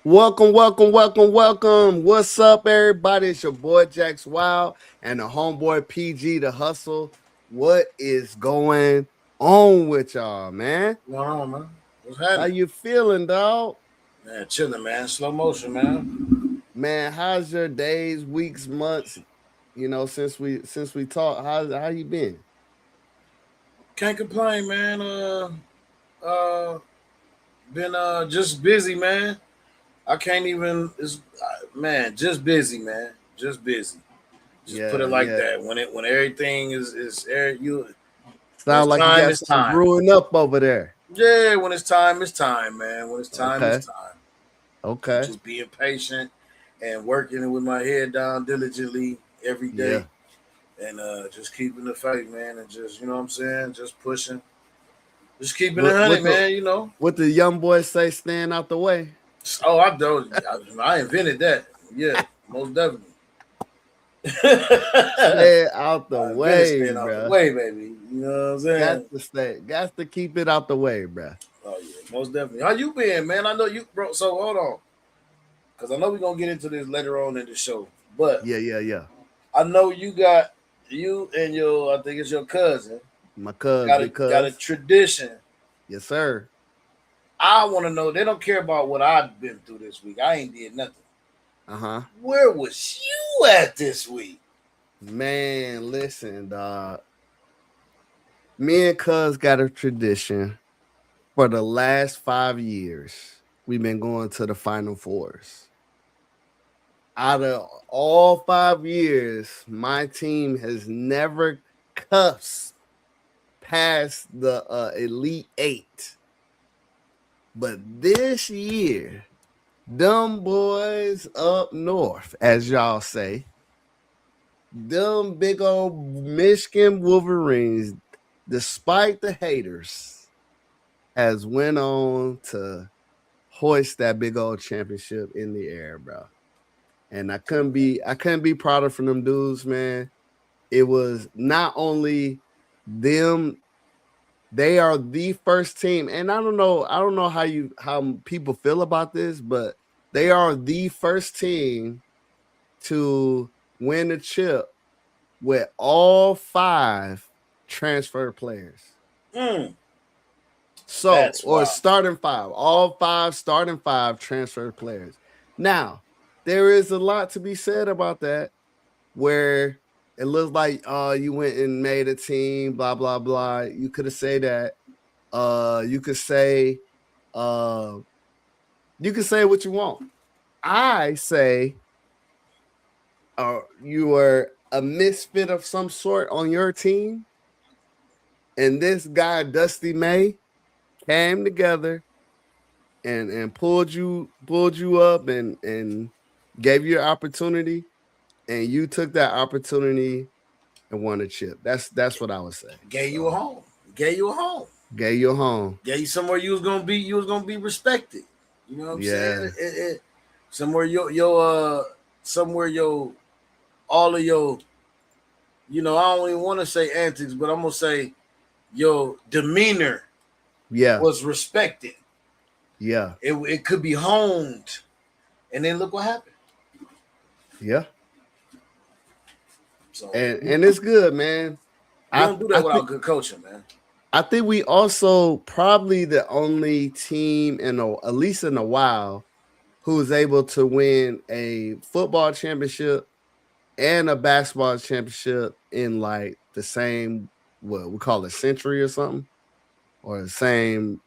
Welcome. What's up, everybody? It's your boy Jax Wild and the homeboy PG the Hustle. What is going on with y'all, man? What's going on, man? What's How happening? you feeling, dog? Man, chilling, man. Slow motion, man. Man, how's your days, weeks, months? Since we talked, how you been? Can't complain, man. Uh, been just busy, man. I can't even. Man, just busy, man. Just busy. Just put it Yeah, like yeah. that. When everything is you when Sound like you got it's something time. brewing up over there. Yeah, when it's time, man. When it's time, it's Okay, time. okay. Just being patient and working with my head down diligently every day Yeah. and just keeping the faith, man, and just what I'm saying, just pushing, just keeping it What honey, what the man. You know. what the young boys say? Stand out the way. Oh, I invented that. Yeah, most definitely. Stay out the I invented way, staying out the bruh. way, baby. You know what I'm saying? Got to keep it out the way, bruh. Oh yeah, most definitely. How you been, man? I know you, bro. So hold on, because I know we're gonna get into this later on in the show, but Yeah. I know you and your, I think it's your cousin, My cuz, got a big got a cuz. tradition. Yes, sir. I want to know. They don't care about what I've been through this week. I ain't did nothing. Uh-huh. Where was you at this week? Man, listen, dog. Me and cuz got a tradition for the last 5 years. We've been going to the Final Fours. Out of all 5 years, my team has never cuffed past the Elite Eight. But this year, them boys up north, as y'all say, them big old Michigan Wolverines, despite the haters, has went on to hoist that big old championship in the air, bro. And I couldn't be prouder from them dudes, man. It was not only them, they are the first team, and I don't know how people feel about this, but they are the first team to win the chip with all five transfer players. Mm, So, that's or wild. starting five, all five starting five transfer players. Now, there is a lot to be said about that, where it looks like you went and made a team, blah blah blah. You could have said that. You could say uh you can say what you want. I say you were a misfit of some sort on your team, and this guy Dusty May came together and pulled you up and gave you an opportunity, and you took that opportunity and won a chip. That's what I would say. Gave you a So home. Gave you a home. gave you a home. Gave you somewhere you was gonna be. You was gonna be respected. You know what I'm saying? Yeah. Somewhere somewhere your all of your, I don't even want to say antics, but I'm gonna say your demeanor Yeah. was respected. Yeah. It could be honed, and then look what happened. Yeah. So And it's good, man. you I don't do that I think without good coaching, man. I think we also probably the only team at least in a while who's able to win a football championship and a basketball championship in like the same, what we call it, century or something, or the same,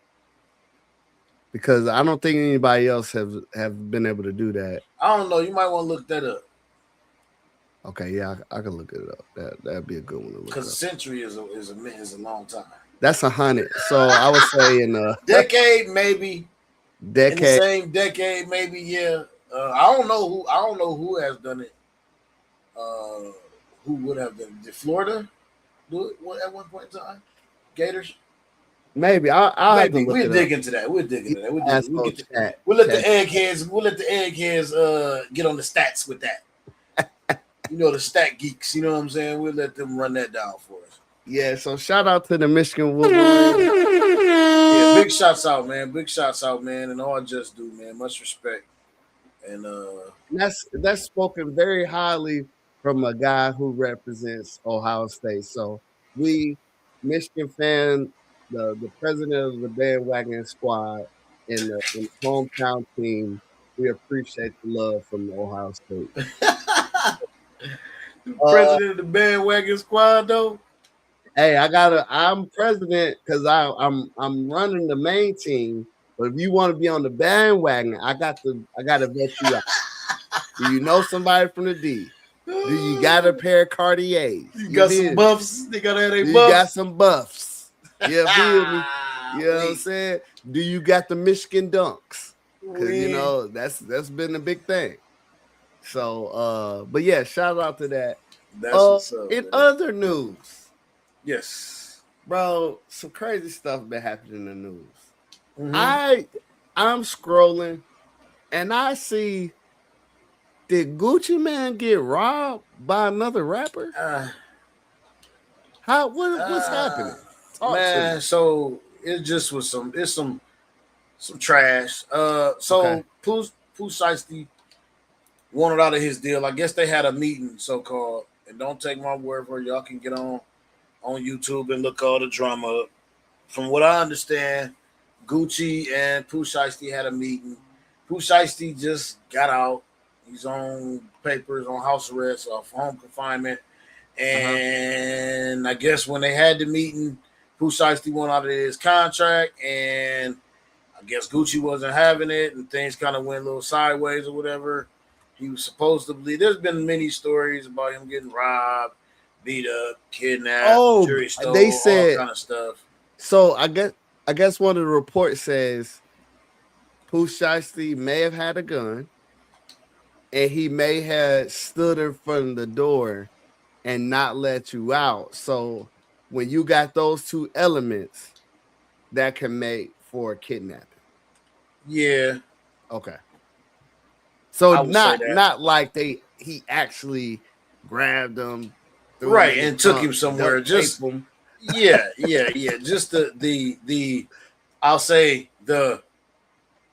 because I don't think anybody else have been able to do that. I don't know. You might want to look that up Okay, yeah, I can look it up. That'd be a good one to look because a up. century is a long time. That's 100. So I would say in a Decade maybe, in the decade, same decade maybe. Yeah. I don't know who has done it. Uh, who would have done it? Did Florida do it at one point in time? Gators. maybe I'll have to Maybe look we'll it up. dig into that. We'll dig You into that. ask We'll old get. chat We'll let the chat. eggheads. We'll let the eggheads get on the stats with that. The stat geeks. You know what I'm saying? We'll let them run that down for us. Yeah, so shout out to the Michigan Wolverines. Yeah, big shots out, man. Big shots out, man. And all just do, man. Much respect. And That's spoken very highly from a guy who represents Ohio State. So we Michigan fan, the president of the bandwagon squad in the hometown team, we appreciate the love from Ohio State. Uh, president of the bandwagon squad, though. hey, I'm president because I'm running the main team. But if you want to be on the bandwagon, I gotta vet you out. Do you know somebody from the D? Do you got a pair of Cartiers? You You got some feel me? buffs. They gotta have Do their you got buffs. some buffs? You feel me? You know what I'm Wait, saying? Do you got the Michigan dunks? Cause you wait. know that's been a big thing. So but yeah, shout out to that. That's what's up, In man. other news, Yes. bro, some crazy stuff been happening in the news. Mm-hmm. I I'm scrolling and I see, did Gucci Man get robbed by another rapper? Uh, What's uh, happening? Talk to me. man. So it just was some trash. Okay. So Pooh Shiesty wanted out of his deal. I guess they had a meeting, so called. And don't take my word for it. Y'all can get on YouTube and look all the drama up. From what I understand, Gucci and Pooh Shiesty had a meeting. Pooh Shiesty just got out. He's on papers, on house arrest, off home confinement. Uh-huh. And I guess when they had the meeting, Pooh Shiesty went out of his contract, and I guess Gucci wasn't having it, and things kind of went a little sideways or whatever. He was supposed to believe. There's been many stories about him getting robbed, beat up, kidnapped, Oh, jury they stole, all said kind of stuff. so. I guess one of the reports says Pooh Shiesty may have had a gun and he may have stood in front of the door and not let you out. So when you got those two elements, that can make for kidnapping. Yeah, Okay. So I would say not that. not like he actually grabbed them, threw them Right, in the and took trunk, him somewhere. duct tape Just them. yeah. Just the I'll say the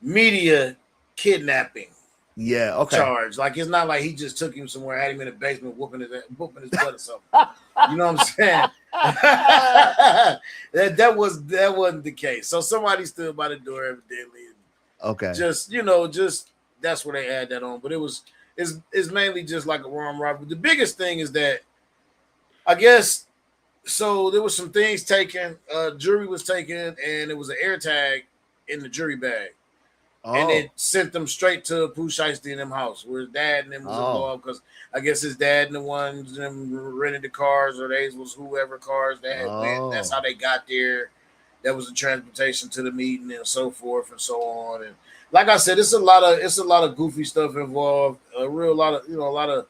media kidnapping Yeah, okay. charge. Like it's not like he just took him somewhere, had him in the basement, whooping his butt or something. You know what I'm saying? that wasn't the case. So somebody stood by the door evidently. Okay. Just that's where they had that on. But it's mainly just like a armed robbery. The biggest thing is that I guess so there was some things taken, jury was taken, and it was an air tag in the jury bag. And it Oh. sent them straight to Pooh Shiesty in them house where his dad and them was Oh. involved because I guess his dad and the ones them rented the cars or they was whoever cars that had went. That's how Oh. they got there. That was the transportation to the meeting and so forth and so on. And like I said, it's a lot of goofy stuff involved. A real lot of a lot of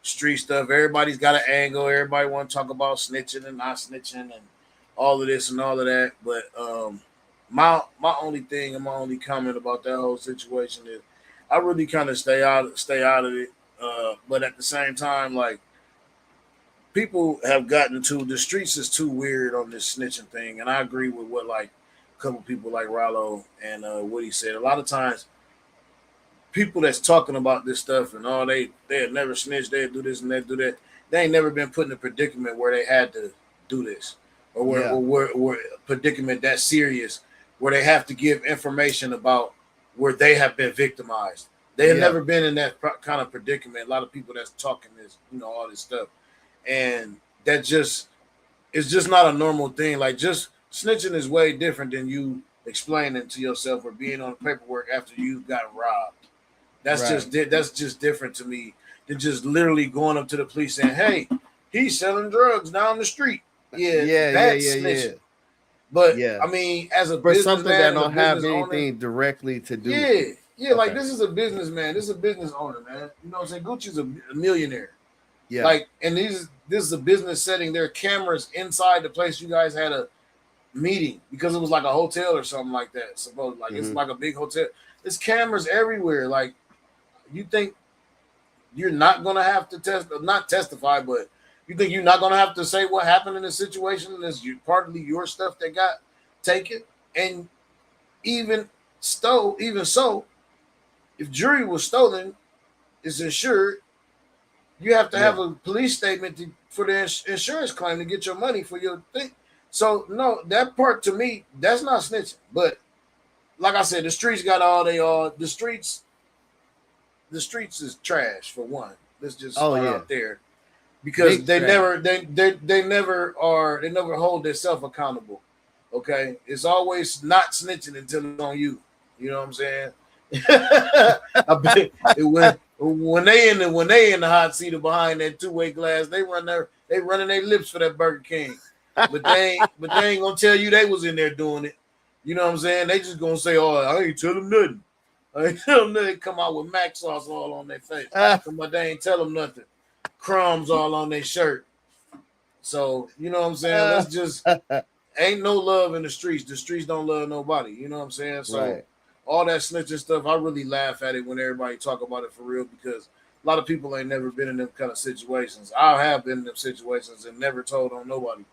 street stuff. Everybody's got an angle. Everybody want to talk about snitching and not snitching and all of this and all of that. But my only thing and my only comment about that whole situation is I really kind of stay out of it. But at the same time, like people have gotten to the streets is too weird on this snitching thing, and I agree with what like a couple people like Rollo and what he said. A lot of times, people that's talking about this stuff and all they had never snitched, they do this and they do that. They ain't never been put in a predicament where they had to do this, or Yeah. where a predicament that serious where they have to give information about where they have been victimized. They have Yeah. never been in that kind of predicament. A lot of people that's talking this, all this stuff, and that just it's just not a normal thing. Like just snitching is way different than you explaining to yourself or being on paperwork after you got robbed. Right. That's just different to me than just literally going up to the police saying, "Hey, he's selling drugs down the street." Yeah, Yeah, yeah, that's yeah, yeah. snitching. But Yeah. I mean, as a For something that businessman and a don't have business owner, anything directly to do with yeah, it. yeah, like Okay. this is a businessman. This is a business owner, man. You know what I'm saying? Gucci's a millionaire. Yeah. Like, and this is a business setting. There are cameras inside the place you guys had a meeting because it was like a hotel or something like that. Suppose like it's Hmm. like a big hotel. There's cameras everywhere. Like, you think you're not gonna have to not testify, but you think you're not gonna have to say what happened in the situation? That's partly your stuff that got taken, and even even so, If jewelry was stolen, it's insured. You have to have Yeah. a police statement for the insurance claim to get your money for your thing. So no, that part to me, that's not snitching. But like I said, the streets got all they are. The streets is trash for one. Let's just Oh start yeah. out there because Big they trash. never they never are they never hold themselves accountable. Okay, it's always not snitching until it's on you. You know what I'm saying? I bet when they in the hot seat or behind that two-way glass, they running their lips for that Burger King, but they ain't gonna tell you they was in there doing it. You know what I'm saying? They just gonna say, "Oh, I ain't tell them nothing." I ain't tell them nothing. They come out with mac sauce all on their face, but they ain't tell them nothing. Crumbs all on their shirt. So you know what I'm saying? Let's just ain't no love in the streets. The streets don't love nobody. You know what I'm saying? So Right. all that snitching stuff, I really laugh at it when everybody talk about it for real because a lot of people ain't never been in them kind of situations. I have been in them situations and never told on nobody.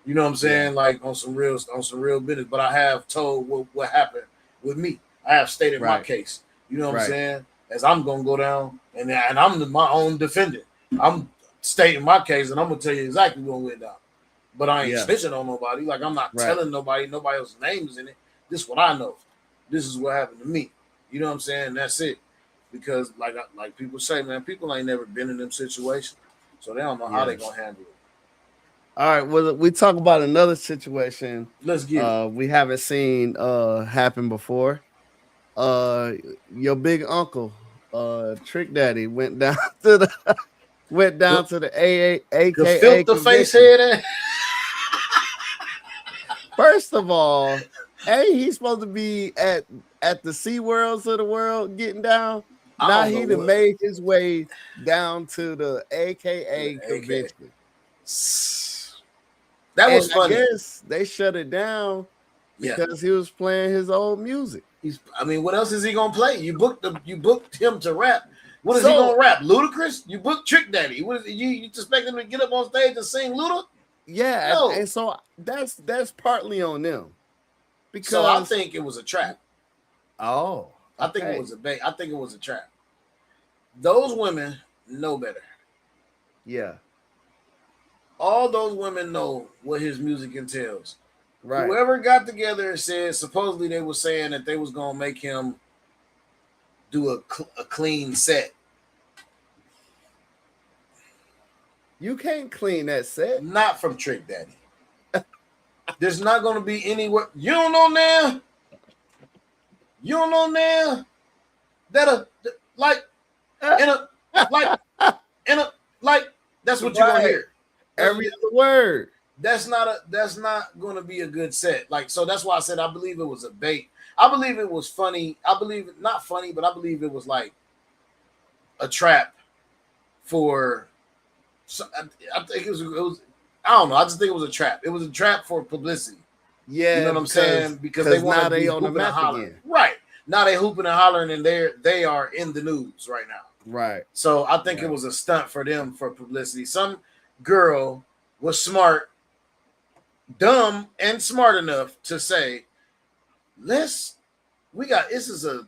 You know what I'm Yeah. saying? Like on some real business. But I have told what happened with me. I have stated my Right. case. You know what I'm Right. saying? As I'm gonna go down and I'm my own defendant. I'm stating my case and I'm gonna tell you exactly what went down. But I ain't Yeah. snitching on nobody. Like I'm not Right. telling nobody else's names in it. This is what I know. This is what happened to me. You know what I'm saying? That's it. Because like people say, man, people ain't never been in them situations, so they don't know how they Yes. gonna handle it. All right. Well, we talk about another situation Let's get it. we haven't seen happen before. Uh your big uncle, Trick Daddy, went down to the The, the AKA filter face convention. head. First of all, he's supposed to be at the Sea Worlds of the world getting down. I Now don't know he done what. made his way down to the AKA AK. convention. That And was I funny. guess they shut it down Yeah. because he was playing his old music. I mean, what else is he gonna play? You booked him to rap. What is he So gonna rap? Ludacris? You booked Trick Daddy. What is you expect him to get up on stage and sing Luda? yeah, No. and so that's partly on them So I because think it was a trap. oh, I think it okay. was a bait. I think it was a trap. Those women know better. Yeah, All those women know what his music entails. right. Whoever got together and said supposedly they were saying that they was gonna make him do a clean set. You can't clean that set. Not from Trick Daddy. There's not gonna be anywhere. You don't know now. You don't know now that like in a like in a like that's what you're gonna Right. hear. Every other word. That's not gonna be a good set. Like so that's why I said I believe it was a bait. I believe it was funny. I believe it not funny, but I believe it was like a trap for. I think it was. I don't know. I just think it was a trap. It was a trap for publicity. You know Yeah, what I'm saying? Because they because want now to be they on the hooping and map hollering. again. Right now they hooping and hollering, and they are in the news right now. Right. So I think it Right. was a stunt for them for publicity. Some girl was smart, dumb, and smart enough to say, "Let's we got this is a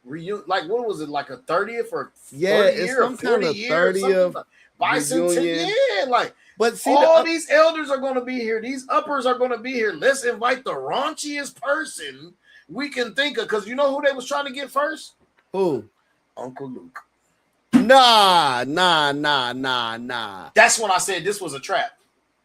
reunion. Like what was it? Like a 30th or Yeah, 30 it's year or some kind 40 of year or something? 30th Like bicentennial. reunion. Yeah, like But see all these elders are going to be here. These uppers are going to be here. Let's invite the raunchiest person we can think of. Because you know who they was trying to get first? who? Uncle Luke. Nah. That's when I said this was a trap.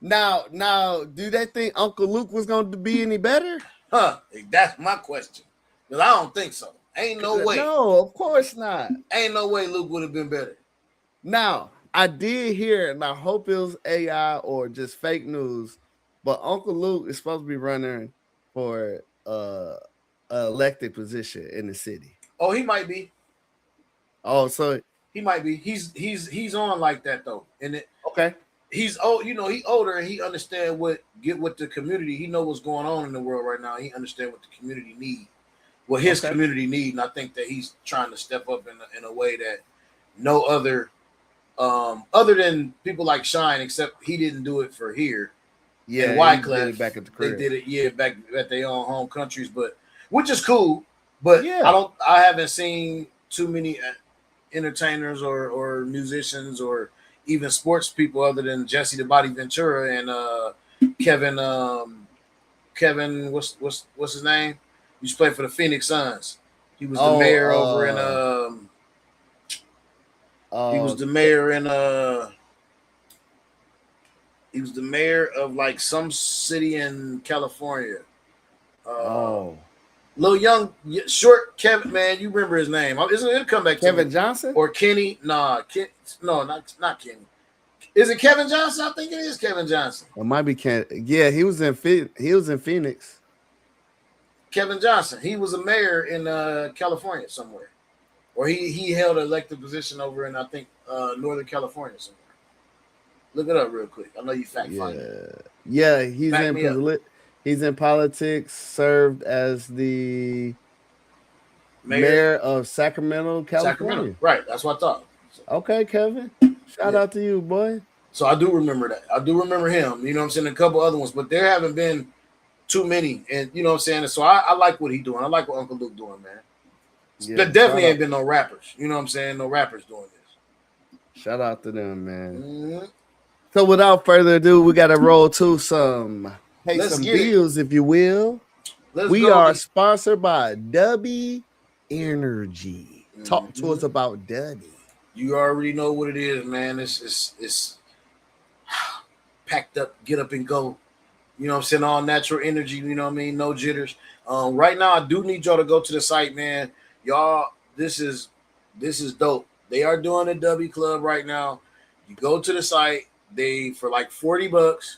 Now, do they think Uncle Luke was going to be any better? Huh. That's my question. Because I don't think so. Ain't no way. No, of course not. Ain't no way Luke would have been better. Now, I did hear, and I hope it was AI or just fake news, but Uncle Luke is supposed to be running for an elected position in the city. Oh, he might be. Oh, so He might be. He's on like that though. And okay. he's old, he older and he understand what the community. He know what's going on in the world right now. He understand what the community need, what his Okay. community need, and I think that he's trying to step up in a way that no other, other than people like Shine, except he didn't do it for here. Yeah, And he did Wyclef, it back at the they crib. did it, yeah, back at their own home countries, but which is cool. But Yeah. I haven't seen too many entertainers or musicians or even sports people other than Jesse the Body Ventura and Kevin. Kevin, what's his name? He used to play for the Phoenix Suns. He was the mayor over in he was the mayor in he was the mayor of like some city in California. Little young short Kevin, man, you remember his name? It'll come back to Kevin me. Johnson or Kenny? Nah, no, not Kenny. Is it Kevin Johnson? I think it is Kevin Johnson. It might be Ken. Yeah, he was in Phoenix. Kevin Johnson. He was a mayor in California somewhere, or he held an elected position over in I think Northern California somewhere. Look it up real quick. I know you fact find it. Yeah, he's in politics. Served as the mayor of Sacramento, California. Right, that's what I thought. Okay, Kevin. Shout out to you, boy. So I do remember that. I do remember him. You know what I'm saying? A couple other ones, but there haven't been too many. And you know what I'm saying? So I like what he's doing. I like what Uncle Luke doing, man. Yeah, there definitely ain't been no rappers. You know what I'm saying? No rappers doing this. Shout out to them, man. Mm-hmm. So without further ado, we got to roll to some bills, if you will. We are sponsored by Dubby Energy. Mm-hmm. Talk to us about Dubby. You already know what it is, man. It's packed up, get up and go. You know what I'm saying? All natural energy, you know what I mean? No jitters. Right now, I do need y'all to go to the site, man. Y'all, this is dope. They are doing a W Club right now. You go to the site, they for like $40.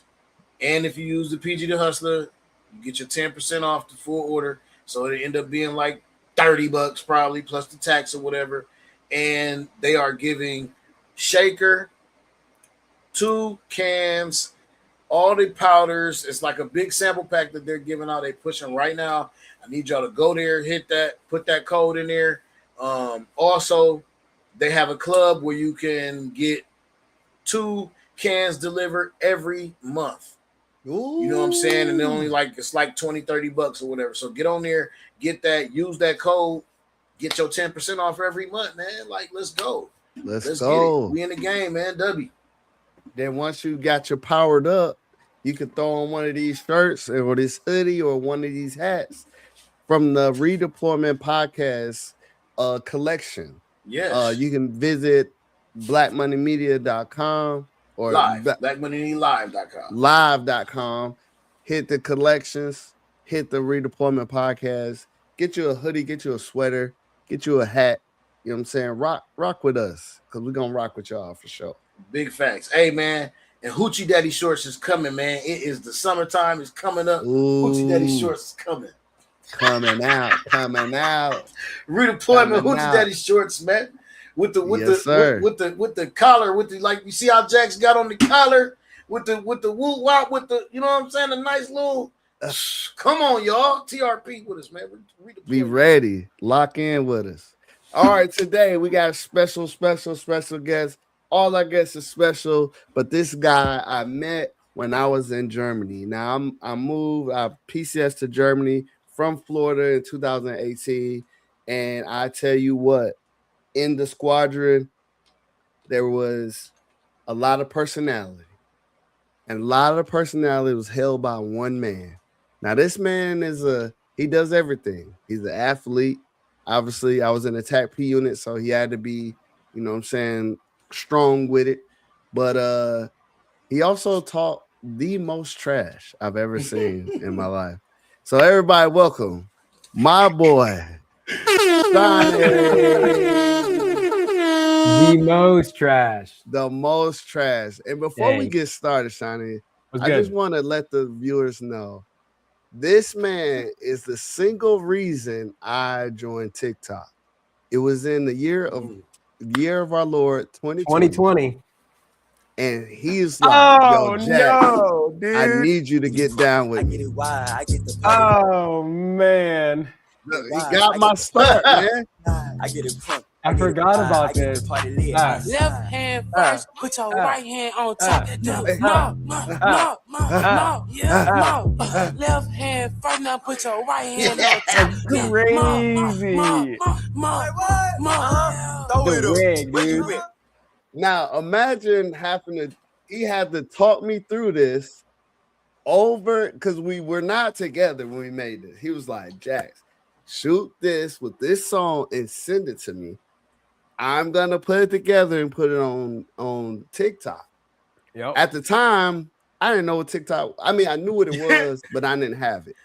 And if you use the PG the Hustler, you get your 10% off the full order. So it end up being like $30 probably, plus the tax or whatever. And they are giving shaker, 2 cans, all the powders. It's like a big sample pack that they're giving out. They're pushing right now. I need y'all to go there, hit that, put that code in there. Also, they have a club where you can get 2 cans delivered every month. Ooh. You know what I'm saying? And they're only it's like $20-$30 or whatever. So get on there, get that, use that code. Get your 10% off every month, man. Like, let's go. Let's go. Get it. We in the game, man. W. Then once you got your powered up, you can throw on one of these shirts or this hoodie or one of these hats from the Redeployment Podcast collection. Yes. You can visit blackmoneymedia.com or blackmoneylive.com. Live.com. Hit the collections, hit the Redeployment Podcast. Get you a hoodie, get you a sweater, get you a hat. You know what I'm saying? Rock with us, because we're going to rock with y'all for sure. Big facts. Hey, man, and Hoochie Daddy Shorts is coming, man. It is the summertime. It's coming up. Ooh. Hoochie Daddy Shorts is coming. Coming out. Redeployment Hoochie Daddy Shorts, man. With the collar, with the like, you see how Jax got on the collar with the woo wop, with the, you know what I'm saying, a nice little. Come on, y'all. TRP with us, man. Be ready. Lock in with us. All right, today we got a special guest. All our guests are special, but this guy I met when I was in Germany. Now I moved PCS to Germany from Florida in 2018, and I tell you what, in the squadron there was a lot of personality, and a lot of the personality was held by one man. Now, this man he does everything. He's an athlete. Obviously, I was in attack P unit, so he had to be, you know what I'm saying, strong with it. But he also taught the most trash I've ever seen in my life. So everybody, welcome my boy, The most trash. The most trash. And before we get started, Shauni, I just want to let the viewers know, this man is the single reason I joined TikTok. It was in the year of our Lord 2020. And he's like, yo, Jack, no, dude. I need you to get down with me. Oh, man. He got my start, man. I get it. I forgot about this. Left hand first, put your right hand on top. Left hand first, now put your right hand on top. Crazy. The wig, dude. Now imagine he had to talk me through this over because we were not together when we made this. He was like, Jax, shoot this with this song and send it to me. I'm gonna put it together and put it on TikTok. Yep. At the time, I didn't know what TikTok. I mean, I knew what it was, but I didn't have it.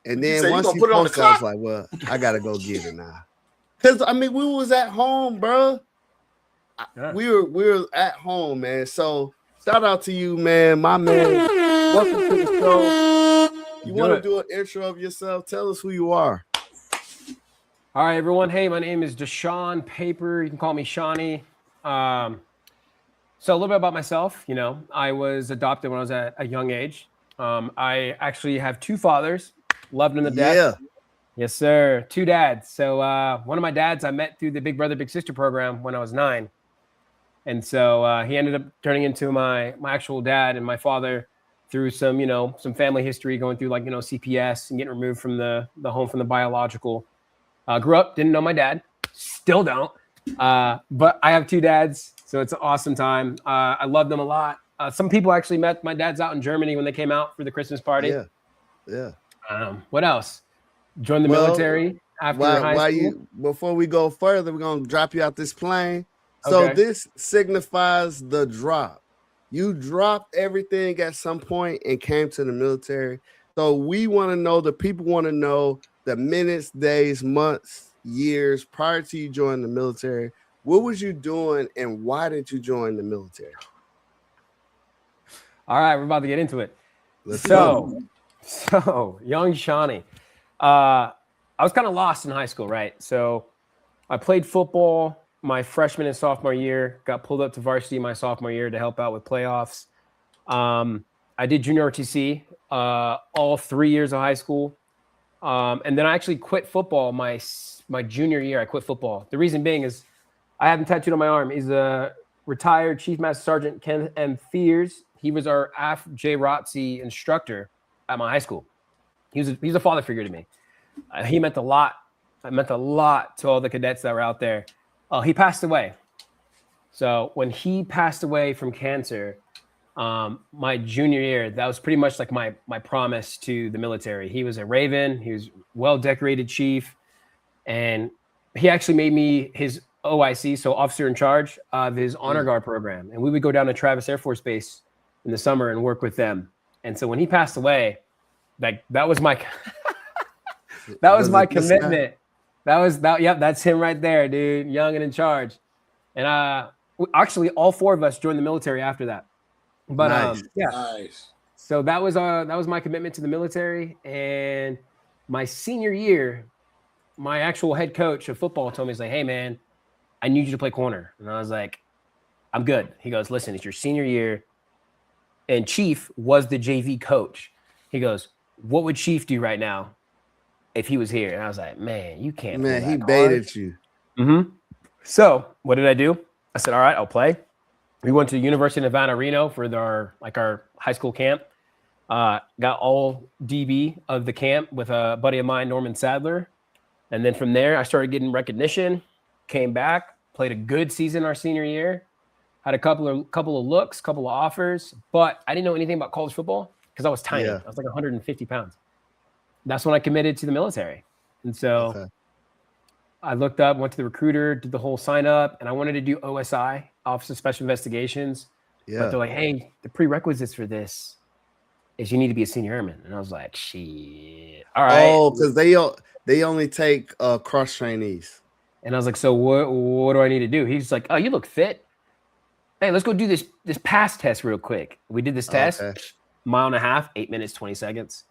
And then once he posted, I was like, "Well, I gotta go get it now." Because I mean, we was at home, bro. Yeah. We were at home, man. So shout out to you, man, my man. Welcome to the show. You want to do an intro of yourself? Tell us who you are. All right, everyone. Hey, my name is Deshaun Paper. You can call me Shauni. So a little bit about myself. You know, I was adopted when I was at a young age. I actually have two fathers. Loved them to death. Yeah. Yes, sir. Two dads. So one of my dads I met through the Big Brother, Big Sister program when I was 9. And so he ended up turning into my actual dad and my father through some family history, going through CPS and getting removed from the home from the biological. Grew up, didn't know my dad, still don't. But I have two dads, so it's an awesome time. I love them a lot. Some people actually met my dads out in Germany when they came out for the Christmas party. Yeah. What else? Joined the military after high school. Before we go further, we're gonna drop you out this plane. So this signifies the drop. You dropped everything at some point and came to the military. So we want to know, the people want to know the minutes, days, months, years prior to you joining the military. What was you doing and why did you join the military? All right, we're about to get into it. So young Shauni. I was kind of lost in high school, right? So I played football my freshman and sophomore year, got pulled up to varsity my sophomore year to help out with playoffs. I did junior RTC all 3 years of high school. And then I actually quit football my junior year. I quit football. The reason being is I have him tattooed on my arm. He's a retired Chief Master Sergeant Ken M. Fears. He was our AF J. ROTC instructor at my high school. He's a father figure to me. He meant a lot. It meant a lot to all the cadets that were out there. He passed away. So when he passed away from cancer, my junior year, that was pretty much like my promise to the military. He was a Raven. He was well-decorated chief. And he actually made me his OIC, so officer in charge of his honor guard program. And we would go down to Travis Air Force Base in the summer and work with them. And so when he passed away, that was my my commitment. Yep, that's him right there, dude. Young and in charge. And actually all 4 of us joined the military after that. But nice. So that was my commitment to the military. And my senior year, my actual head coach of football told me, he's like, "Hey man, I need you to play corner." And I was like, "I'm good." He goes, "Listen, it's your senior year." And Chief was the JV coach. He goes, "What would Chief do right now if he was here?" And I was like, "Man, you can't." Man, he baited you. Mm-hmm. So what did I do? I said, "All right, I'll play." We went to the University of Nevada, Reno for our high school camp. Got all DB of the camp with a buddy of mine, Norman Sadler. And then from there, I started getting recognition, came back, played a good season our senior year, had a couple of looks, couple of offers, but I didn't know anything about college football because I was tiny. I was like 150 pounds. That's when I committed to the military. And so I looked up, went to the recruiter, did the whole sign up, and I wanted to do OSI, Office of Special Investigations. Yeah. But they're like, "Hey, the prerequisites for this is you need to be a senior airman." And I was like, "Shit. All right." Oh, because they only take cross trainees. And I was like, "So what do I need to do?" He's like, "Oh, you look fit. Hey, let's go do this pass test real quick." We did this test, 1.5 miles, 8 minutes, 20 seconds.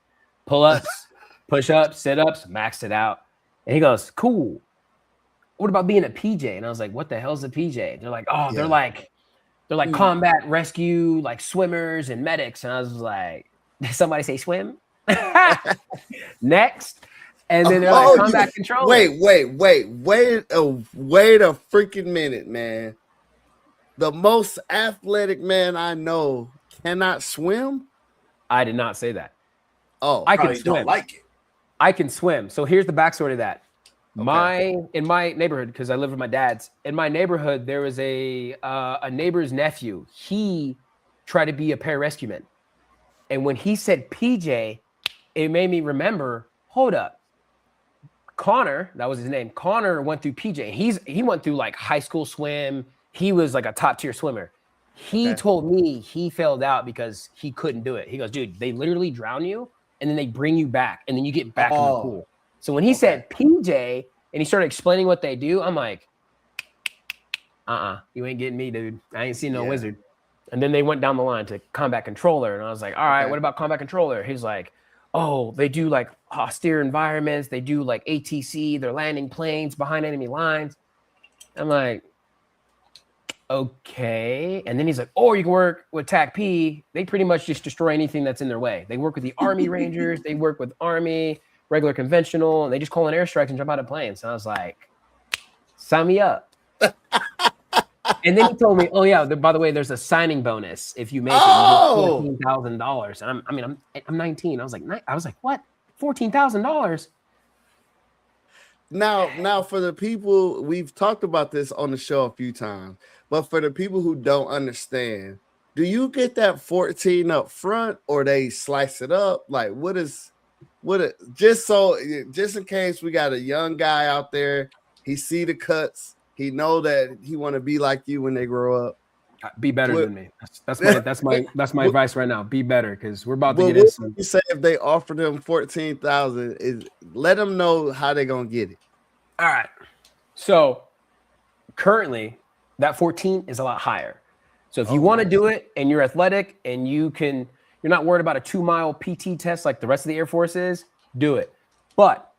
Pull-ups, push-ups, sit-ups, maxed it out. And he goes, "Cool. What about being a PJ?" And I was like, "What the hell's a PJ?" They're like, "Oh, they're like combat rescue, like swimmers and medics." And I was like, "Did somebody say swim?" Next. And then they're like, combat controller. Wait a freaking minute, man. The most athletic man I know cannot swim? I did not say that. Oh, I can Probably swim. don't like it. I can swim. So here's the backstory to that. Okay. In my neighborhood, because I live with my dad's, in my neighborhood, there was a neighbor's nephew. He tried to be a pararescueman. And when he said PJ, it made me remember, hold up. Connor, that was his name. Connor went through PJ. He went through like high school swim. He was like a top tier swimmer. He told me he failed out because he couldn't do it. He goes, dude, they literally drown you and then they bring you back and then you get back in the pool. So when he said PJ and he started explaining what they do, I'm like, you ain't getting me, dude. I ain't seen no wizard. And then they went down the line to combat controller. And I was like, all right, what about combat controller? He's like, oh, they do like austere environments. They do like ATC. They're landing planes behind enemy lines. I'm like, okay. And then he's like, or you can work with TAC-P. They pretty much just destroy anything that's in their way. They work with the Army Rangers. They work with Army, regular conventional, and they just call in airstrikes and jump out of planes. And I was like, sign me up. And then he told me, oh yeah, by the way, there's a signing bonus if you make it. You get $14,000. And I'm 19. I was like, what? $14,000? Now for the people, we've talked about this on the show a few times, but for the people who don't understand, do you get that 14 up front or they slice it up? Like just in case we got a young guy out there, he see the cuts, he know that he want to be like you when they grow up. Be better than me. That's my advice right now. Be better, because we're about to get into. You say if they offer them 14,000, is let them know how they're gonna get it. All right. So currently, that 14 is a lot higher. So if you want to do it and you're athletic and you're not worried about a 2-mile PT test like the rest of the Air Force is, do it. But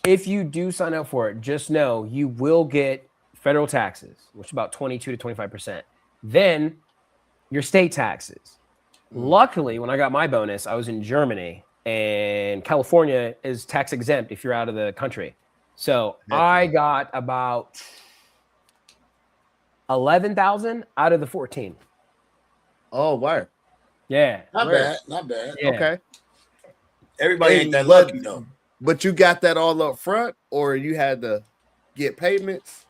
if you do sign up for it, just know you will get federal taxes, which is about 22 to 25%. Then your state taxes. Luckily, when I got my bonus, I was in Germany, and California is tax exempt if you're out of the country. So I got about 11,000 out of the 14. Oh, wow. Yeah. Not bad. Yeah. Okay. Everybody ain't that lucky though. But you got that all up front, or you had to get payments?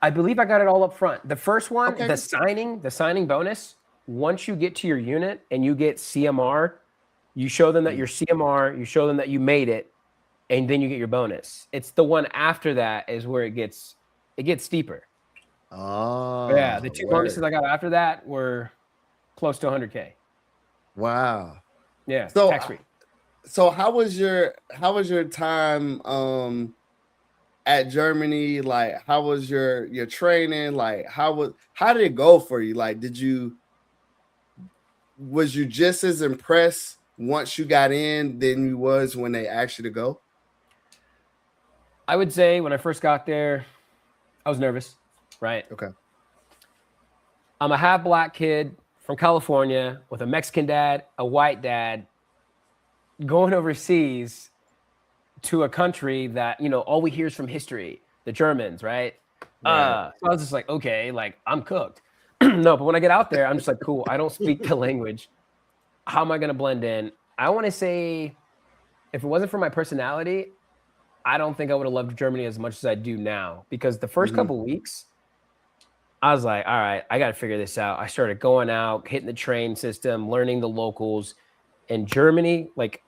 I believe I got it all up front. The first one, the signing bonus, once you get to your unit and you get CMR, you show them that you're CMR, you show them that you made it, and then you get your bonus. It's the one after that is where it gets steeper. Oh. Yeah, the two bonuses I got after that were close to 100K. Wow. Yeah, so tax-free. So how was your time at Germany? Like, how was your training? Like, how did it go for you? Like, was you just as impressed once you got in than you was when they asked you to go? I would say when I first got there, I was nervous, right? Okay. I'm a half black kid from California with a Mexican dad, a white dad, going overseas to a country that, all we hear is from history, the Germans, right? So I was just like, okay, like I'm cooked. No, but when I get out there, I'm just like, cool, I don't speak the language. How am I going to blend in? I want to say, if it wasn't for my personality, I don't think I would have loved Germany as much as I do now, because the first couple weeks, I was like, all right, I got to figure this out. I started going out, hitting the train system, learning the locals. In Germany, like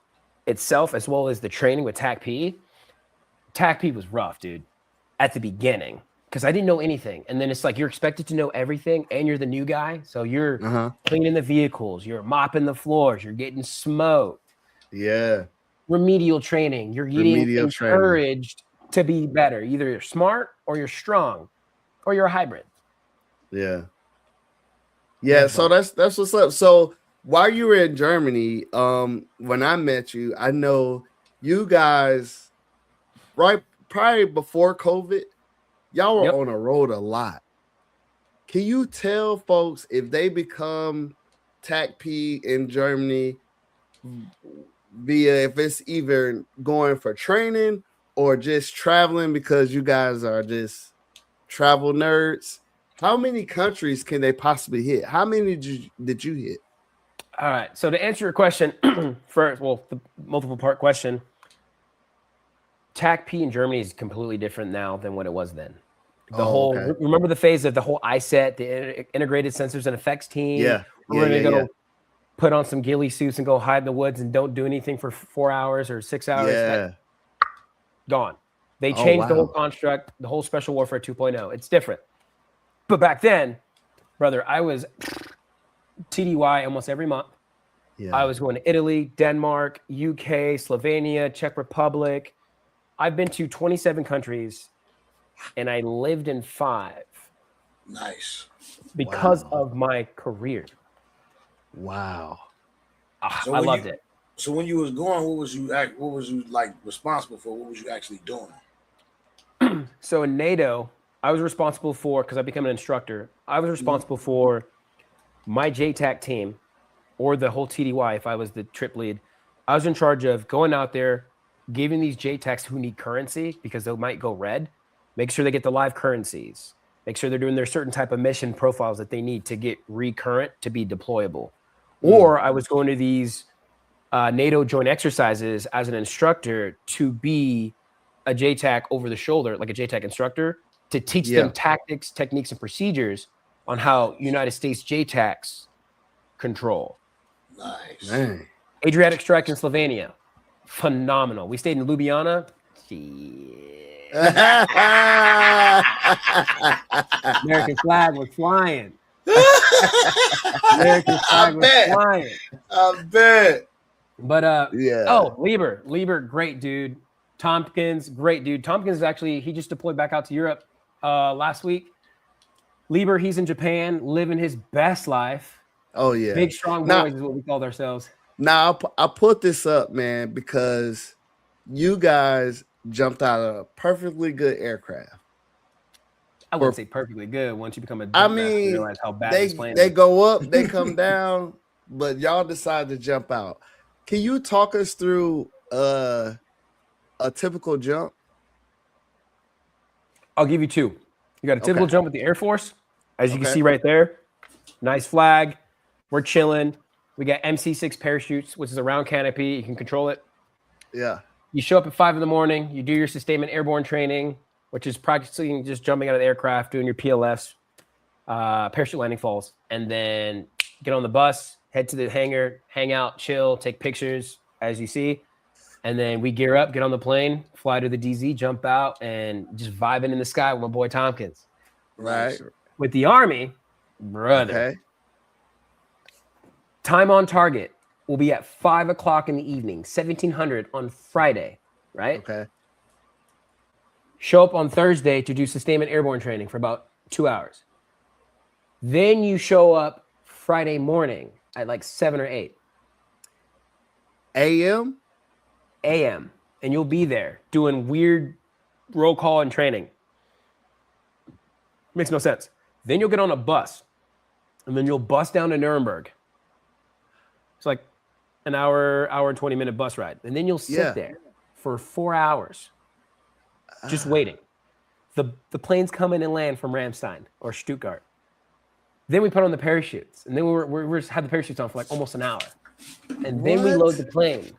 itself, as well as the training with TAC-P was rough, dude, at the beginning, because I didn't know anything. And then it's like you're expected to know everything, and you're the new guy. So you're cleaning the vehicles, you're mopping the floors, you're getting smoked. Yeah. Remedial training. You're getting encouraged to be better. Either you're smart or you're strong or you're a hybrid. Yeah. Yeah. So that's what's up. So while you were in Germany, when I met you, I know you guys, right, probably before COVID, y'all were on the road a lot. Can you tell folks if they become TAC-P in Germany, via if it's either going for training or just traveling because you guys are just travel nerds. How many countries can they possibly hit? How many did you hit? All right. So to answer your question, first, the multiple part question, TAC P in Germany is completely different now than what it was then. Remember the phase of the whole ISET, the integrated sensors and effects team? Yeah. We're going to go put on some ghillie suits and go hide in the woods and don't do anything for 4 hours or 6 hours. Yeah. Gone. They changed the whole construct, the whole Special Warfare 2.0. It's different. But back then, brother, I was TDY almost every month. Yeah. I was going to Italy, Denmark, UK, Slovenia, Czech Republic. I've been to 27 countries, and I lived in 5. Nice. Because of my career. Wow. I loved it. So when you was going, what was you like responsible for? What was you actually doing? So in NATO, I was responsible for, because I became an instructor, I was responsible for my JTAC team or the whole TDY if I was the trip lead. I was in charge of going out there, giving these JTACs who need currency because they might go red, make sure they get the live currencies, make sure they're doing their certain type of mission profiles that they need to get recurrent to be deployable. Or I was going to these NATO joint exercises as an instructor to be a JTAC over the shoulder, like a JTAC instructor, to teach them tactics, techniques, and procedures on how United States JTACs control. Nice. Man. Adriatic strike in Slovenia. Phenomenal. We stayed in Ljubljana. American flag was flying. American flag was flying. I bet. But Lieber, great dude. Tompkins, great dude. Tompkins actually, he just deployed back out to Europe last week. Lieber, he's in Japan, living his best life. Oh yeah, big strong boys is what we called ourselves. Now I put this up, man, because you guys jumped out of a perfectly good aircraft. I wouldn't say perfectly good. Once you become a you realize how bad they go up, they come down, but y'all decide to jump out. Can you talk us through a typical jump? I'll give you 2. You got a typical jump with the Air Force, as you can see right there. Nice flag. We're chilling. We got MC6 parachutes, which is a round canopy. You can control it. Yeah. You show up at 5 a.m. You do your sustainment airborne training, which is practicing just jumping out of the aircraft, doing your PLFs, parachute landing falls, and then get on the bus, head to the hangar, hang out, chill, take pictures, as you see. And then we gear up, get on the plane, fly to the DZ, jump out, and just vibing in the sky with my boy Tompkins. Right. With the Army, brother. Okay. Time on target will be at 5 o'clock in the evening, 1700 on Friday, right? Okay. Show up on Thursday to do sustainment airborne training for about 2 hours. Then you show up Friday morning at like 7 or 8 a.m. And you'll be there doing weird roll call and training. Makes no sense. Then you'll get on a bus, and then you'll bus down to Nuremberg. It's like an hour and 20-minute bus ride. And then you'll sit there for 4 hours just waiting. The planes come in and land from Ramstein or Stuttgart. Then we put on the parachutes, and then we had the parachutes on for like almost an hour. And then we load the plane,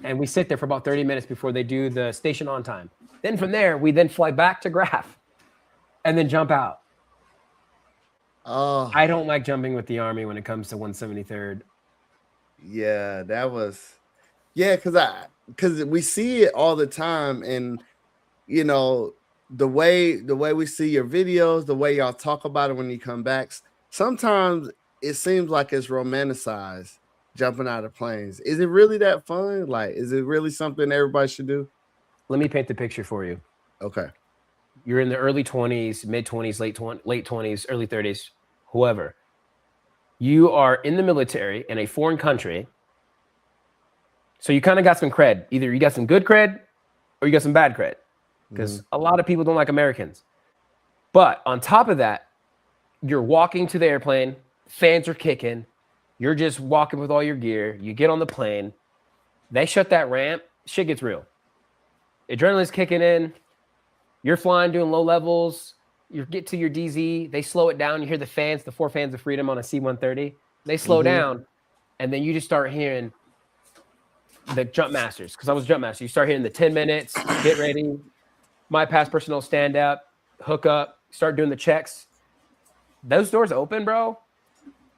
and we sit there for about 30 minutes before they do the station on time. Then from there, we then fly back to Graf and then jump out. Oh, I don't like jumping with the Army when it comes to 173rd. Yeah, that was, because we see it all the time, and you know the way we see your videos, the way y'all talk about it when you come back. Sometimes it seems like it's romanticized jumping out of planes. Is it really that fun? Like, is it really something everybody should do? Let me paint the picture for you. Okay, you're in the early 20s, mid 20s, late 20s, early 30s, whoever. You are in the military in a foreign country. So you kind of got some cred. Either you got some good cred or you got some bad cred. Because a lot of people don't like Americans. But on top of that, you're walking to the airplane, fans are kicking, you're just walking with all your gear, you get on the plane, They shut that ramp. Shit gets real. Adrenaline's kicking in. You're flying, doing low levels. You get to your DZ. They slow it down. You hear the fans, the 4 fans of freedom on a C-130. They slow down, and then you just start hearing the jump masters. Because I was jump master. You start hearing the 10 minutes. Get ready. My pass personnel stand up, hook up, start doing the checks. Those doors open, bro.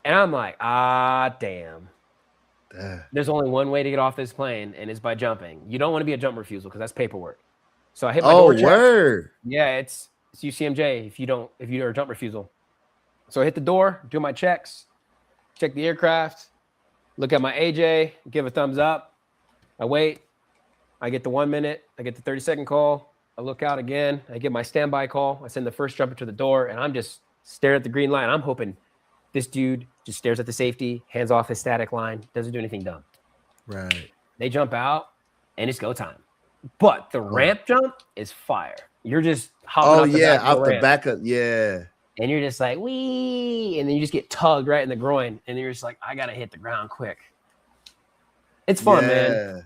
And I'm like, damn. There's only one way to get off this plane, and it's by jumping. You don't want to be a jump refusal because that's paperwork. So I hit my door check. Word. Yeah, it's UCMJ if you're a jump refusal. So I hit the door, do my checks, check the aircraft, look at my AJ, give a thumbs up. I wait. I get the 1 minute. I get the 30-second call. I look out again. I get my standby call. I send the first jumper to the door, and I'm just staring at the green line. I'm hoping this dude just stares at the safety, hands off his static line, doesn't do anything dumb. Right. They jump out, and it's go time. But the ramp jump is fire. You're just hopping off the back of yeah. And you're just like, wee, and then you just get tugged right in the groin, and then you're just like, I gotta hit the ground quick. It's fun, man.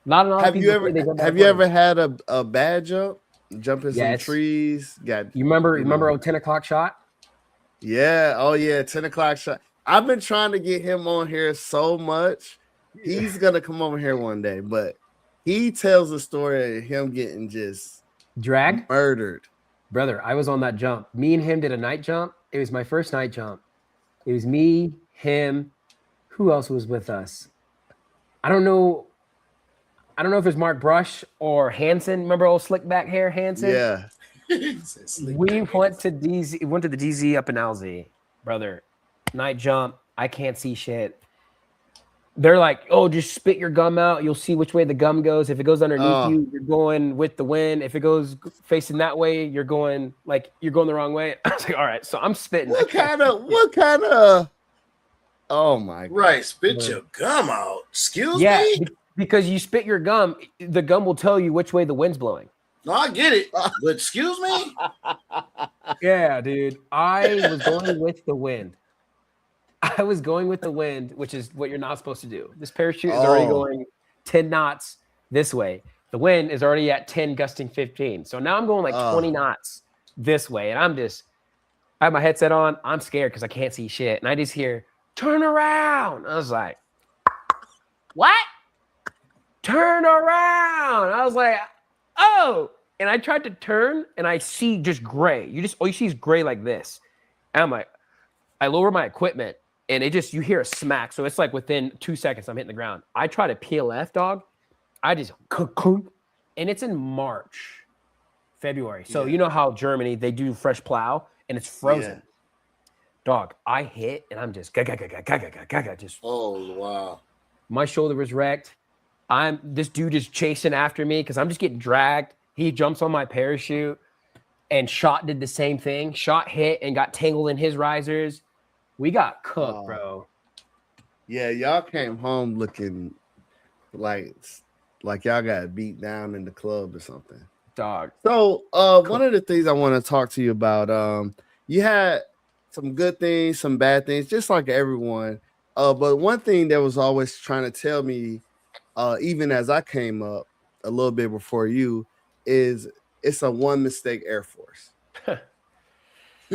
Not enough. Have you ever had a bad jump? Jumping some trees? You remember 10 o'clock shot? Yeah. Oh yeah, 10 o'clock shot. I've been trying to get him on here so much. He's gonna come over here one day, but he tells the story of him getting just dragged, murdered. Brother, I was on that jump. Me and him did a night jump. It was my first night jump. It was me, him. Who else was with us? I don't know if it's Mark Brush or Hansen. Remember old slick back hair Hansen? Yeah. We went to the DZ up in LZ, brother. Night jump. I can't see shit. They're like, oh, just spit your gum out. You'll see which way the gum goes. If it goes underneath you, you're going with the wind. If it goes facing that way, you're going the wrong way. I was like, all right, so I'm spitting. What kind of? Oh my God. Right, spit your gum out. Excuse me? Because you spit your gum, the gum will tell you which way the wind's blowing. No, I get it. But excuse me? Yeah, dude. I was going with the wind. Which is what you're not supposed to do. This parachute is already going 10 knots this way. The wind is already at 10, gusting 15. So now I'm going like 20 knots this way. And I have my headset on. I'm scared because I can't see shit. And I just hear, turn around. I was like, what? Turn around. I was like, oh. And I tried to turn and I see just gray. All you see is gray like this. And I'm like, I lower my equipment. And you hear a smack. So it's like within 2 seconds, I'm hitting the ground. I try to PLF, dog. I just, and it's in February. So you know how Germany, they do fresh plow and it's frozen. Yeah. Dog, I hit and I'm just, just. Oh, wow. My shoulder was wrecked. This dude is chasing after me because I'm just getting dragged. He jumps on my parachute and Shot did the same thing. Shot hit and got tangled in his risers. We got cooked, bro. Yeah, y'all came home looking like y'all got beat down in the club or something. Dog. So one of the things I want to talk to you about, you had some good things, some bad things, just like everyone. But one thing that was always trying to tell me, even as I came up a little bit before you, is it's a one mistake Air Force.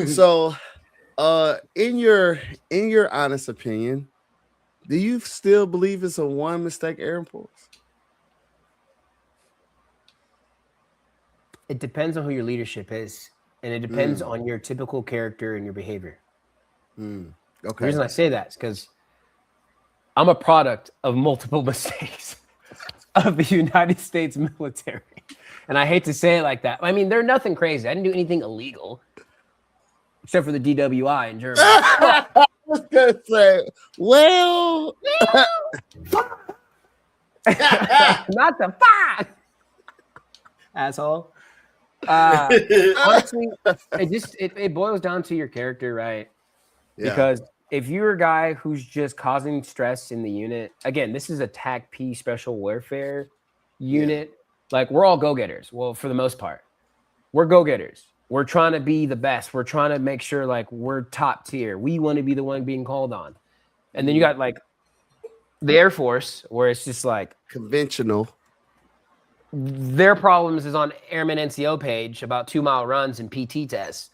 So in your honest opinion, do you still believe it's a one mistake Air Force? It depends on who your leadership is, and it depends on your typical character and your behavior. Okay. The reason I say that is because I'm a product of multiple mistakes of the United States military. And I hate to say it like that. I mean, they're nothing crazy. I didn't do anything illegal. Except for the DWI in Germany. I was going to say, well. Not the fuck. Asshole. Honestly, it boils down to your character, right? Yeah. Because if you're a guy who's just causing stress in the unit, again, this is a TAC P special warfare unit. Yeah. Like, we're all go-getters. Well, for the most part, we're go-getters. We're trying to be the best. We're trying to make sure, like, we're top tier. We want to be the one being called on. And then you got, like, the Air Force, where it's just like conventional. Their problems is on Airman NCO page about 2-mile runs and PT tests.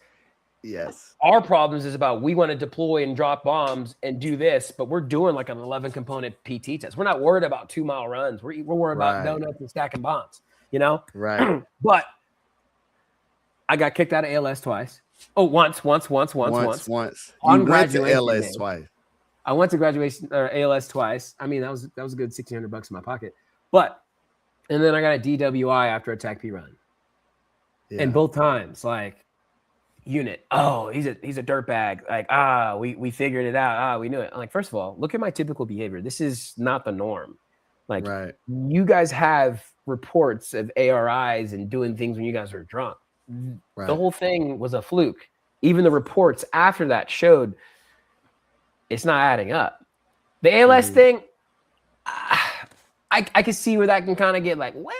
Yes. Our problems is about we want to deploy and drop bombs and do this, but we're doing like an 11 component PT test. We're not worried about 2-mile runs. We're worried about donuts and stacking bombs, you know? Right. But I got kicked out of ALS twice. Oh, once. On You went to LS twice. I went to graduation or ALS twice. I mean, that was a good $1,600 in my pocket. But and then I got a DWI after a TAC P run. Yeah. And both times, like, unit, oh, he's a dirtbag. Like, we figured it out. We knew it. I'm like, first of all, look at my typical behavior. This is not the norm. Like, you guys have reports of ARIs and doing things when you guys are drunk. The whole thing was a fluke. Even the reports after that showed it's not adding up. The ALS thing, I could see where that can kind of get like, well,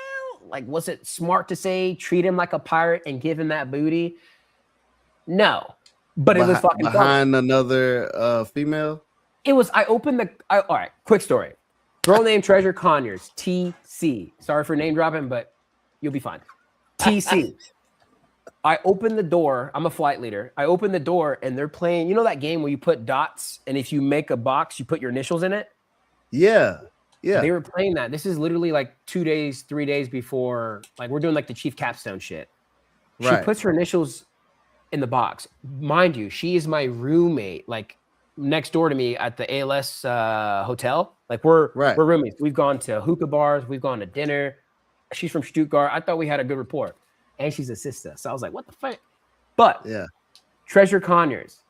like, was it smart to say treat him like a pirate and give him that booty? No, but it was fucking behind funny. Another female. It was. I opened the. All right, quick story. Girl named Treasure Conyers, TC. Sorry for name dropping, but you'll be fine. TC. I opened the door. I'm a flight leader. I opened the door and they're playing. You know that game where you put dots and if you make a box, you put your initials in it? Yeah. Yeah. They were playing that. This is literally like 2 days, 3 days before. Like we're doing like the Chief Capstone shit. She puts her initials in the box. Mind you, she is my roommate, like next door to me at the ALS hotel. Like we're roommates. We've gone to hookah bars. We've gone to dinner. She's from Stuttgart. I thought we had a good rapport. And she's a sister. So I was like, what the fuck? But Treasure Conyers.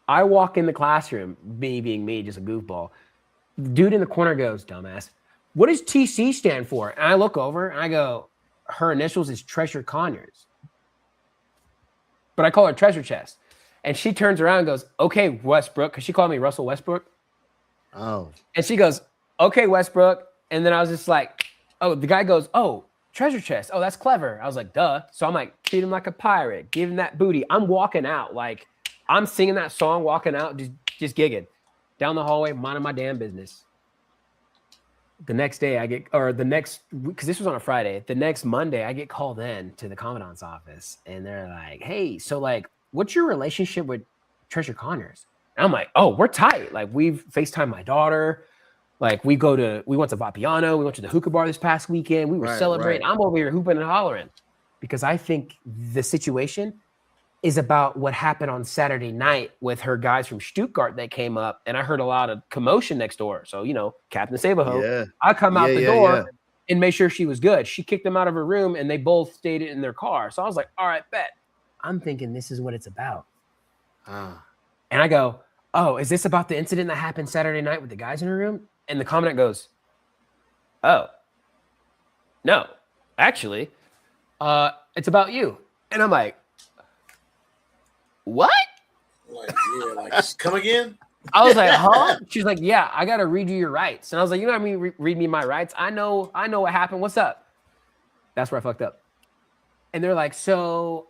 I walk in the classroom, me being me, just a goofball. Dude in the corner goes, dumbass, what does TC stand for? And I look over and I go, her initials is Treasure Conyers. But I call her Treasure Chest. And she turns around and goes, okay, Westbrook, because she called me Russell Westbrook. Oh. And she goes, okay, Westbrook. And then I was just like, oh, the guy goes, oh, Treasure Chest. Oh, that's clever. I was like, duh. So I'm like, treat him like a pirate. Give him that booty. I'm walking out. Like, I'm singing that song, walking out, just gigging. Down the hallway, minding my damn business. The next day because this was on a Friday. The next Monday, I get called in to the commandant's office. And they're like, hey, so like, what's your relationship with Treasure Conyers? And I'm like, oh, we're tight. Like, we've FaceTimed my daughter. Like, we went to Vapiano. We went to the hookah bar this past weekend. We were celebrating. I'm over here hooping and hollering because I think the situation is about what happened on Saturday night with her guys from Stuttgart that came up. And I heard a lot of commotion next door. So, you know, Captain Save-A-Ho. Yeah. I come out the door and make sure she was good. She kicked them out of her room and they both stayed in their car. So I was like, all right, bet. I'm thinking this is what it's about. And I go, oh, is this about the incident that happened Saturday night with the guys in her room? And the commandant goes, oh, no, actually, it's about you. And I'm like, what? Like, come again? I was like, huh? She's like, yeah, I got to read you your rights. And I was like, you know what I mean? Read me my rights. I know what happened. What's up? That's where I fucked up. And they're like, so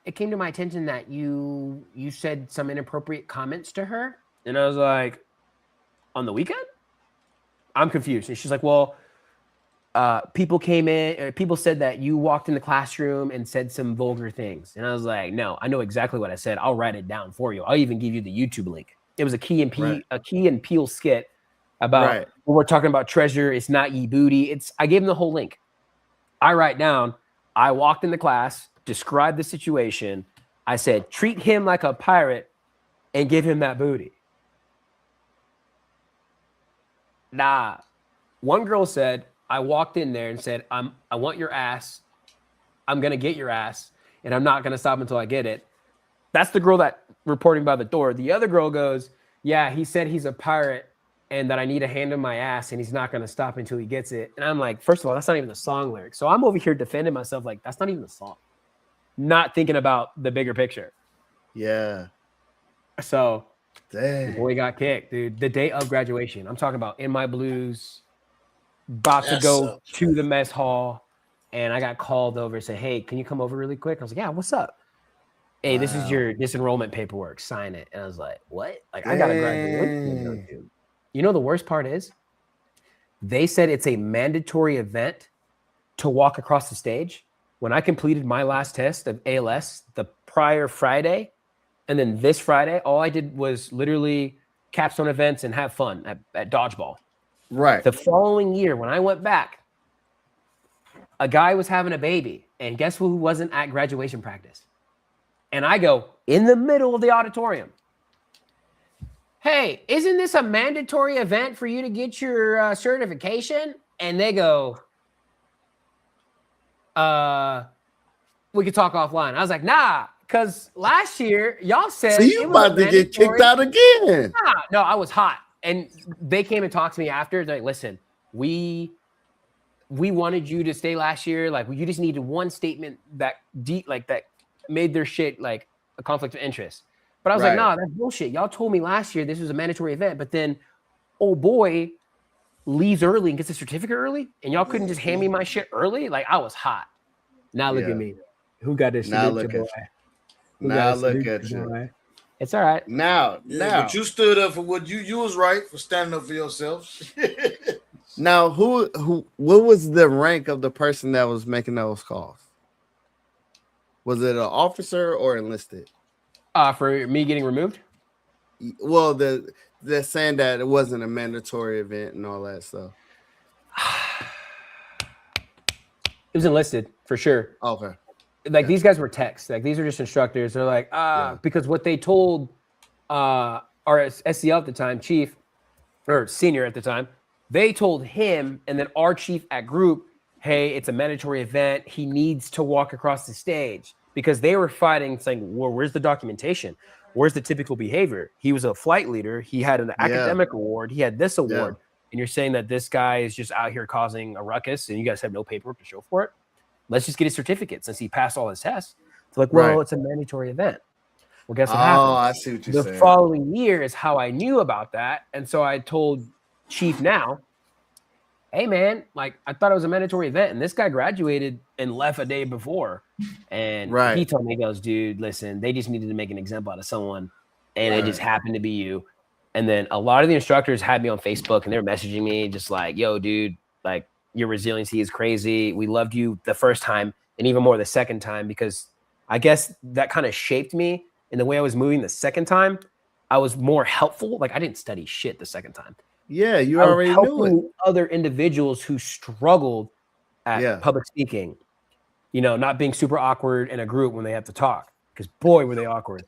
it came to my attention that you said some inappropriate comments to her. And I was like, on the weekend? I'm confused. And she's like, well, people came in, people said that you walked in the classroom and said some vulgar things. And I was like, no, I know exactly what I said. I'll write it down for you. I'll even give you the YouTube link. It was a Key and Peele skit about when we're talking about treasure. It's not ye booty. I gave him the whole link. I write down, I walked in the class, described the situation. I said, treat him like a pirate and give him that booty. Nah. One girl said, I walked in there and said, I want your ass. I'm going to get your ass. And I'm not going to stop until I get it. That's the girl that reporting by the door. The other girl goes, yeah, he said he's a pirate and that I need to hand him my ass and he's not going to stop until he gets it. And I'm like, first of all, that's not even the song lyric. So I'm over here defending myself like, that's not even the song. Not thinking about the bigger picture. Yeah. So dang. The boy got kicked, dude. The day of graduation. I'm talking about in my blues, about to go to the mess hall. And I got called over and said, hey, can you come over really quick? I was like, yeah, what's up? Hey, this is your disenrollment paperwork. Sign it. And I was like, what? Like, I got to graduate. You know, the worst part is They said it's a mandatory event to walk across the stage. When I completed my last test of ALS the prior Friday, and then this Friday, all I did was literally capstone events and have fun at dodgeball. Right. The following year, when I went back, a guy was having a baby, and guess who wasn't at graduation practice? And I go, in the middle of the auditorium, hey, isn't this a mandatory event for you to get your certification? And they go, we could talk offline. I was like, nah, because last year y'all said so you about to get kicked out again. Nah, no, I was hot. And they came and talked to me after. They're like, listen, we wanted you to stay last year. Like, you just needed one statement that that made their shit like a conflict of interest. But I was like, nah, that's bullshit. Y'all told me last year this was a mandatory event, but then old boy leaves early and gets a certificate early, and y'all couldn't just hand me my shit early? Like, I was hot. Now look at me. Who got this? Now look at you. Now look at you. It's all right. Now. But you stood up for what you was right for standing up for yourself. Now, what was the rank of the person that was making those calls? Was it an officer or enlisted? For me getting removed? Well, they're saying that it wasn't a mandatory event and all that stuff. It was enlisted for sure. Okay. Like these guys were techs. Like these are just instructors. They're like, because what they told our SCL at the time, chief or senior at the time, they told him and then our chief at group, hey, it's a mandatory event. He needs to walk across the stage because they were fighting saying, well, where's the documentation? Where's the typical behavior? He was a flight leader. He had an academic award. He had this award. And you're saying that this guy is just out here causing a ruckus and you guys have no paperwork to show for it? Let's just get his certificate since he passed all his tests. It's like, well, it's a mandatory event. Well, guess what happened? Oh, I see what you're saying. The following year is how I knew about that. And so I told Chief now, hey, man, like, I thought it was a mandatory event. And this guy graduated and left a day before. And he told me, he goes, dude, listen, they just needed to make an example out of someone. And it just happened to be you. And then a lot of the instructors had me on Facebook and they were messaging me just like, yo, dude, like, your resiliency is crazy. We loved you the first time and even more the second time, because I guess that kind of shaped me in the way I was moving the second time. I was more helpful. Like, I didn't study shit the second time. Yeah, you already knew it. Other individuals who struggled at public speaking, you know, not being super awkward in a group when they have to talk, because boy, were they awkward.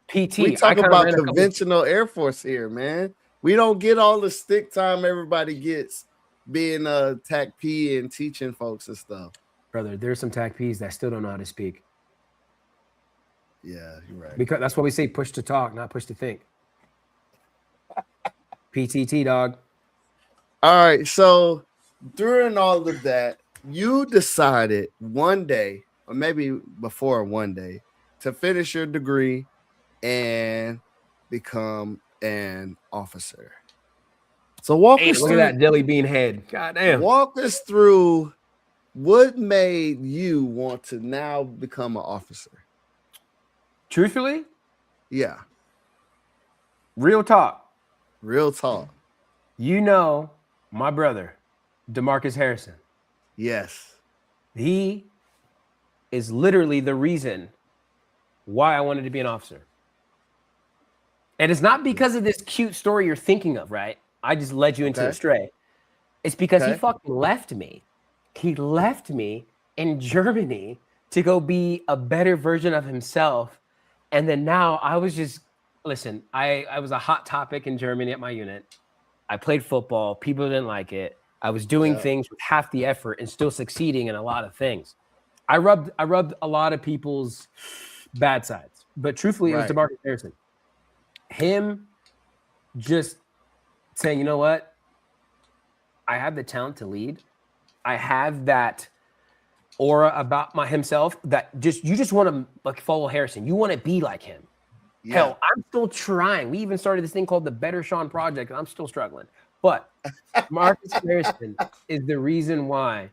PT. We talk about conventional Air Force here, man. We don't get all the stick time everybody gets being a TAC P and teaching folks and stuff. Brother, there's some TAC Ps that still don't know how to speak. Yeah, you're right. Because that's why we say push to talk, not push to think. PTT, dog. All right, so during all of that, you decided one day, or maybe before one day, to finish your degree and become an officer. So walk us through that jelly bean head. God damn. Walk us through what made you want to now become an officer. Truthfully? Yeah. Real talk. Real talk. You know my brother, DeMarcus Harrison. Yes. He is literally the reason why I wanted to be an officer. And it's not because of this cute story you're thinking of, right? I just led you into a stray. It's because he fucking left me. He left me in Germany to go be a better version of himself. And then now I was just, listen, I was a hot topic in Germany at my unit. I played football. People didn't like it. I was doing things with half the effort and still succeeding in a lot of things. I rubbed a lot of people's bad sides. But truthfully, it was DeMarcus Harrison. Him just saying, you know what? I have the talent to lead. I have that aura about himself that you just want to like follow Harrison. You want to be like him. Yeah. Hell, I'm still trying. We even started this thing called the Better Sean Project, and I'm still struggling. But Marcus Harrison is the reason why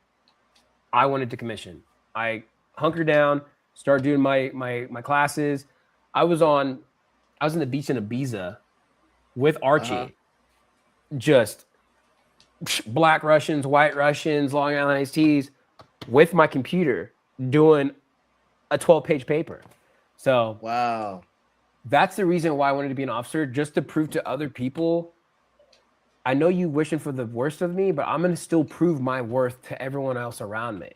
I wanted to commission. I hunkered down, started doing my classes. I was in the beach in Ibiza with Archie, just Black Russians, White Russians, Long Island iced teas with my computer doing a 12-page paper. So Wow. that's the reason why I wanted to be an officer, just to prove to other people, I know you wishing for the worst of me, but I'm going to still prove my worth to everyone else around me.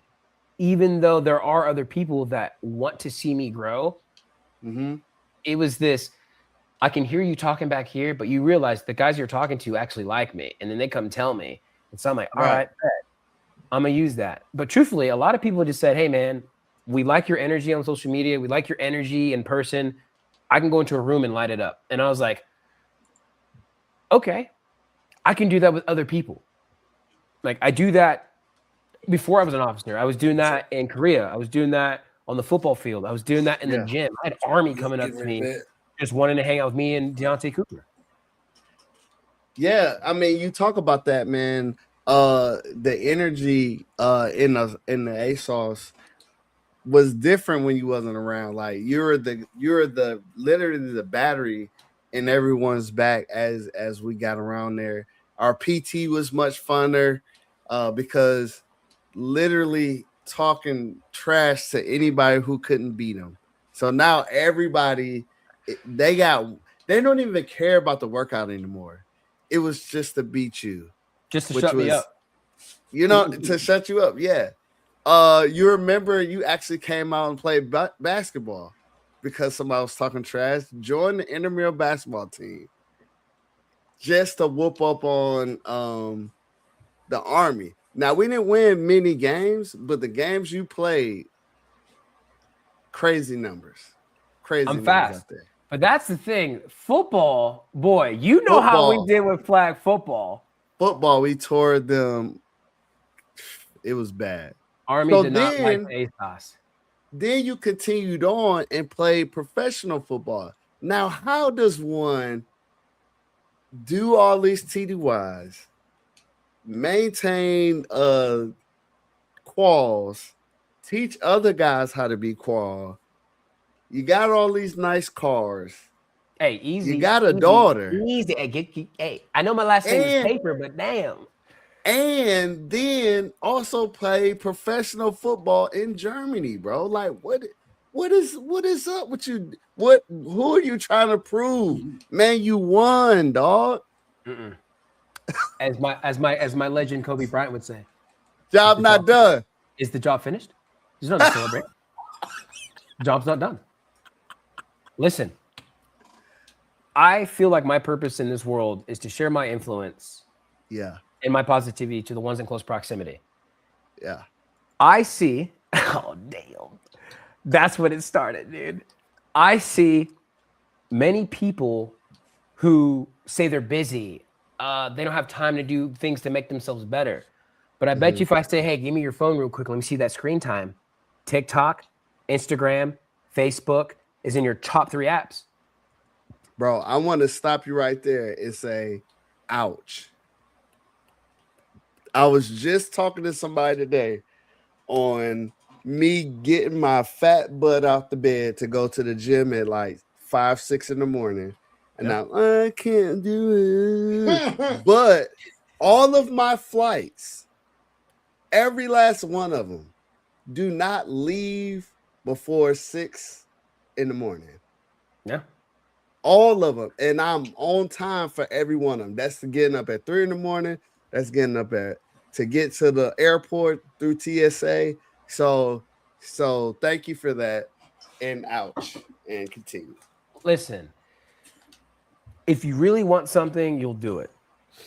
Even though there are other people that want to see me grow, it was this, I can hear you talking back here, but you realize the guys you're talking to actually like me. And then they come tell me. And so I'm like, all right, I'm going to use that. But truthfully, a lot of people just said, hey, man, we like your energy on social media. We like your energy in person. I can go into a room and light it up. And I was like, okay, I can do that with other people. Like, I do that before I was an officer. I was doing that in Korea. I was doing that on the football field. I was doing that in the gym. I had Army coming up to me, just wanting to hang out with me and Deontay Cooper. Yeah, I mean, you talk about that, man. The energy in the ASOS was different when you wasn't around. Like you're the literally the battery in everyone's back as we got around there. Our PT was much funner because literally talking trash to anybody who couldn't beat them. So now everybody they don't even care about the workout anymore. It was just to beat you. Just to shut me up. You know, to shut you up, yeah. You remember you actually came out and played basketball because somebody was talking trash. Join the intramural basketball team just to whoop up on the Army. Now, we didn't win many games, but the games you played, crazy numbers. Crazy I'm numbers fast. out there. But that's the thing. Football, boy, you know how we did with flag football. Football, we tore them. It was bad. Army did not like the ASOS. Then you continued on and played professional football. Now, how does one do all these TDYs, maintain quals, teach other guys how to be qual? You got all these nice cars. Hey, easy. You got a daughter. Easy. Hey, I know my last name is Paper, but damn. And then also play professional football in Germany, bro. Like, what is up with you? Who are you trying to prove? Man, you won, dog. As my legend Kobe Bryant would say. Job not done. Is the job finished? There's nothing to celebrate. Job's not done. Listen, I feel like my purpose in this world is to share my influence. Yeah. And my positivity to the ones in close proximity. Yeah. I see. Oh, damn. That's when it started, dude. I see many people who say they're busy. They don't have time to do things to make themselves better. But I bet you if I say, hey, give me your phone real quick, let me see that screen time. TikTok, Instagram, Facebook is in your top 3 apps. Bro, I want to stop you right there and say, ouch. I was just talking to somebody today on me getting my fat butt out the bed to go to the gym at like 5, 6 in the morning. And now I can't do it. But all of my flights, every last one of them, do not leave before 6 in the morning. Yeah. All of them. And I'm on time for every one of them. That's getting up at 3 in the morning. That's getting up to get to the airport through TSA. So thank you for that. And ouch. And continue. Listen, if you really want something, you'll do it.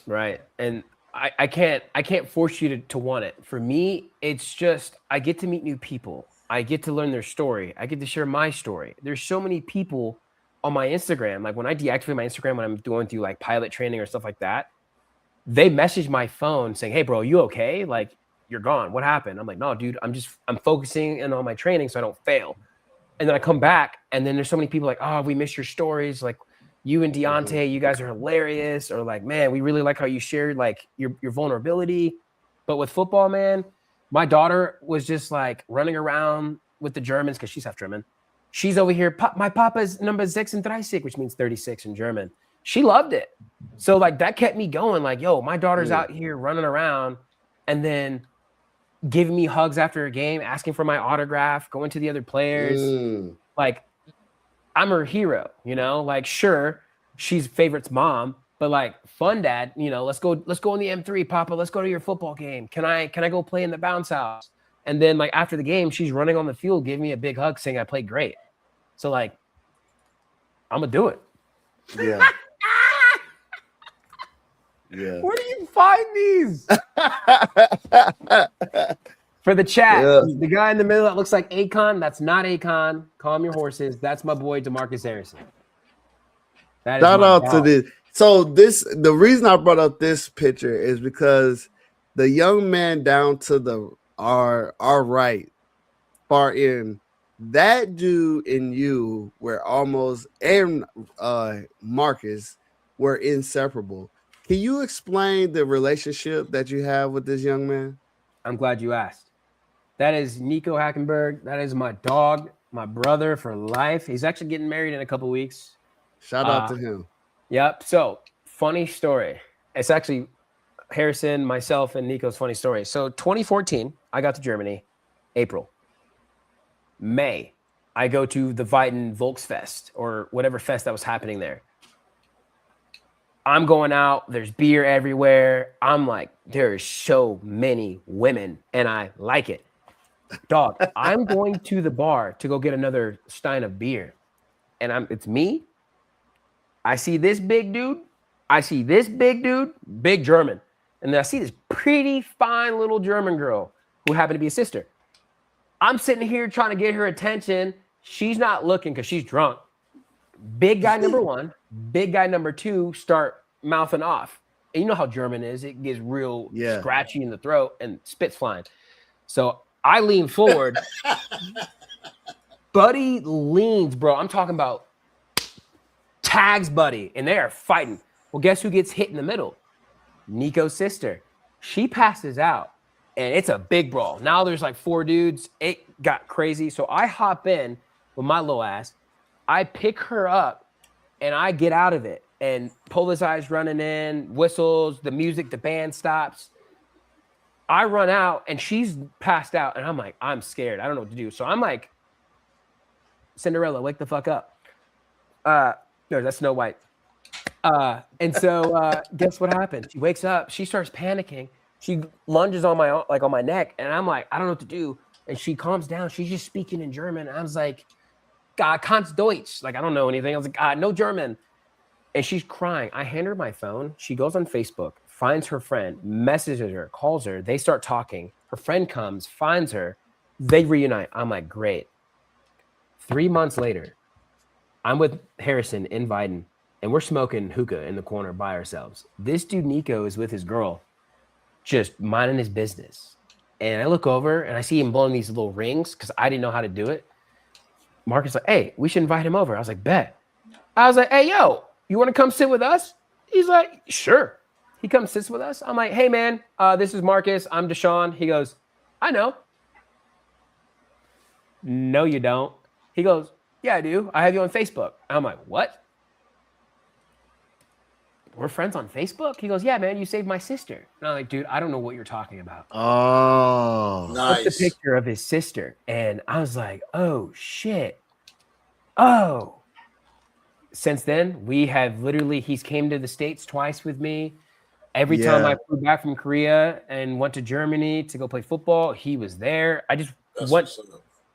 Right. And I can't force you to want it. For me, it's just I get to meet new people. I get to learn their story. I get to share my story. There's so many people on my Instagram. Like when I deactivate my Instagram, when I'm going through like pilot training or stuff like that, they message my phone saying, hey, bro, you okay? Like, you're gone. What happened? I'm like, no, dude, I'm focusing in on my training so I don't fail. And then I come back, and then there's so many people like, oh, we miss your stories. Like, you and Deontay, you guys are hilarious. Or like, man, we really like how you shared like your vulnerability. But with football, man, my daughter was just like running around with the Germans because she's half German. She's over here. My papa's number 36, which means 36 in German. she loved it. So like that kept me going. Like, yo, my daughter's out here running around and then giving me hugs after a game, asking for my autograph, going to the other players. Like, I'm her hero, you know? Like, sure, she's favorite's mom, but like, fun dad, you know, let's go on the M3, Papa. Let's go to your football game. Can I go play in the bounce house? And then like after the game, she's running on the field, giving me a big hug, saying I played great. So like, I'm gonna do it. Yeah. Yeah. Where do you find these? For the chat, the guy in the middle that looks like Akon, that's not Akon. Calm your horses. That's my boy DeMarcus Harrison. That is Shout out dog. to this. So the reason I brought up this picture is because the young man down to our right, far in, that dude and you were almost, and Marcus were inseparable. Can you explain the relationship that you have with this young man? I'm glad you asked. That is Nico Hackenberg. That is my dog, my brother for life. He's actually getting married in a couple weeks. Shout out to him. Yep. So, funny story. It's actually Harrison, myself, and Nico's funny story. So, 2014, I got to Germany, April. May, I go to the Weiden Volksfest or whatever fest that was happening there. I'm going out. There's beer everywhere. I'm like, there's so many women, and I like it. Dog, I'm going to the bar to go get another stein of beer, and it's me. I see this big dude. Big German, and then I see this pretty fine little German girl who happened to be a sister. I'm sitting here trying to get her attention. She's not looking because she's drunk. Big guy number one, big guy number two start mouthing off. And you know how German is. It gets real scratchy in the throat and spit's flying. So I lean forward. Buddy leans, bro. I'm talking about tags Buddy, and they are fighting. Well, guess who gets hit in the middle? Nico's sister. She passes out, and it's a big brawl. Now there's like 4 dudes. It got crazy. So I hop in with my little ass. I pick her up, and I get out of it. And Pola's eyes running in, whistles, the music, the band stops. I run out, and she's passed out, and I'm like, I'm scared. I don't know what to do. So I'm like, Cinderella, wake the fuck up. No, that's Snow White. And so guess what happened? She wakes up. She starts panicking. She lunges on my neck, and I'm like, I don't know what to do. And she calms down. She's just speaking in German. I was like, kannst Deutsch. Like, I don't know anything. I was like, no German. And she's crying. I hand her my phone. She goes on Facebook, finds her friend, messages her, calls her. They start talking. Her friend comes, finds her. They reunite. I'm like, great. 3 months later, I'm with Harrison in Weiden, and we're smoking hookah in the corner by ourselves. This dude, Nico, is with his girl, just minding his business. And I look over, and I see him blowing these little rings because I didn't know how to do it. Marcus like, hey, we should invite him over. I was like, bet. I was like, hey, yo, you want to come sit with us? He's like, sure. He comes sits with us. I'm like, hey, man, this is Marcus. I'm Deshaun. He goes, I know. No, you don't. He goes, yeah, I do. I have you on Facebook. I'm like, what? We're friends on Facebook? He goes, yeah, man, you saved my sister. And I'm like, dude, I don't know what you're talking about. Oh, nice. That's the picture of his sister. And I was like, oh, shit. Oh. Since then, we have literally, he's came to the States twice with me. Every time I flew back from Korea and went to Germany to go play football, he was there. I just went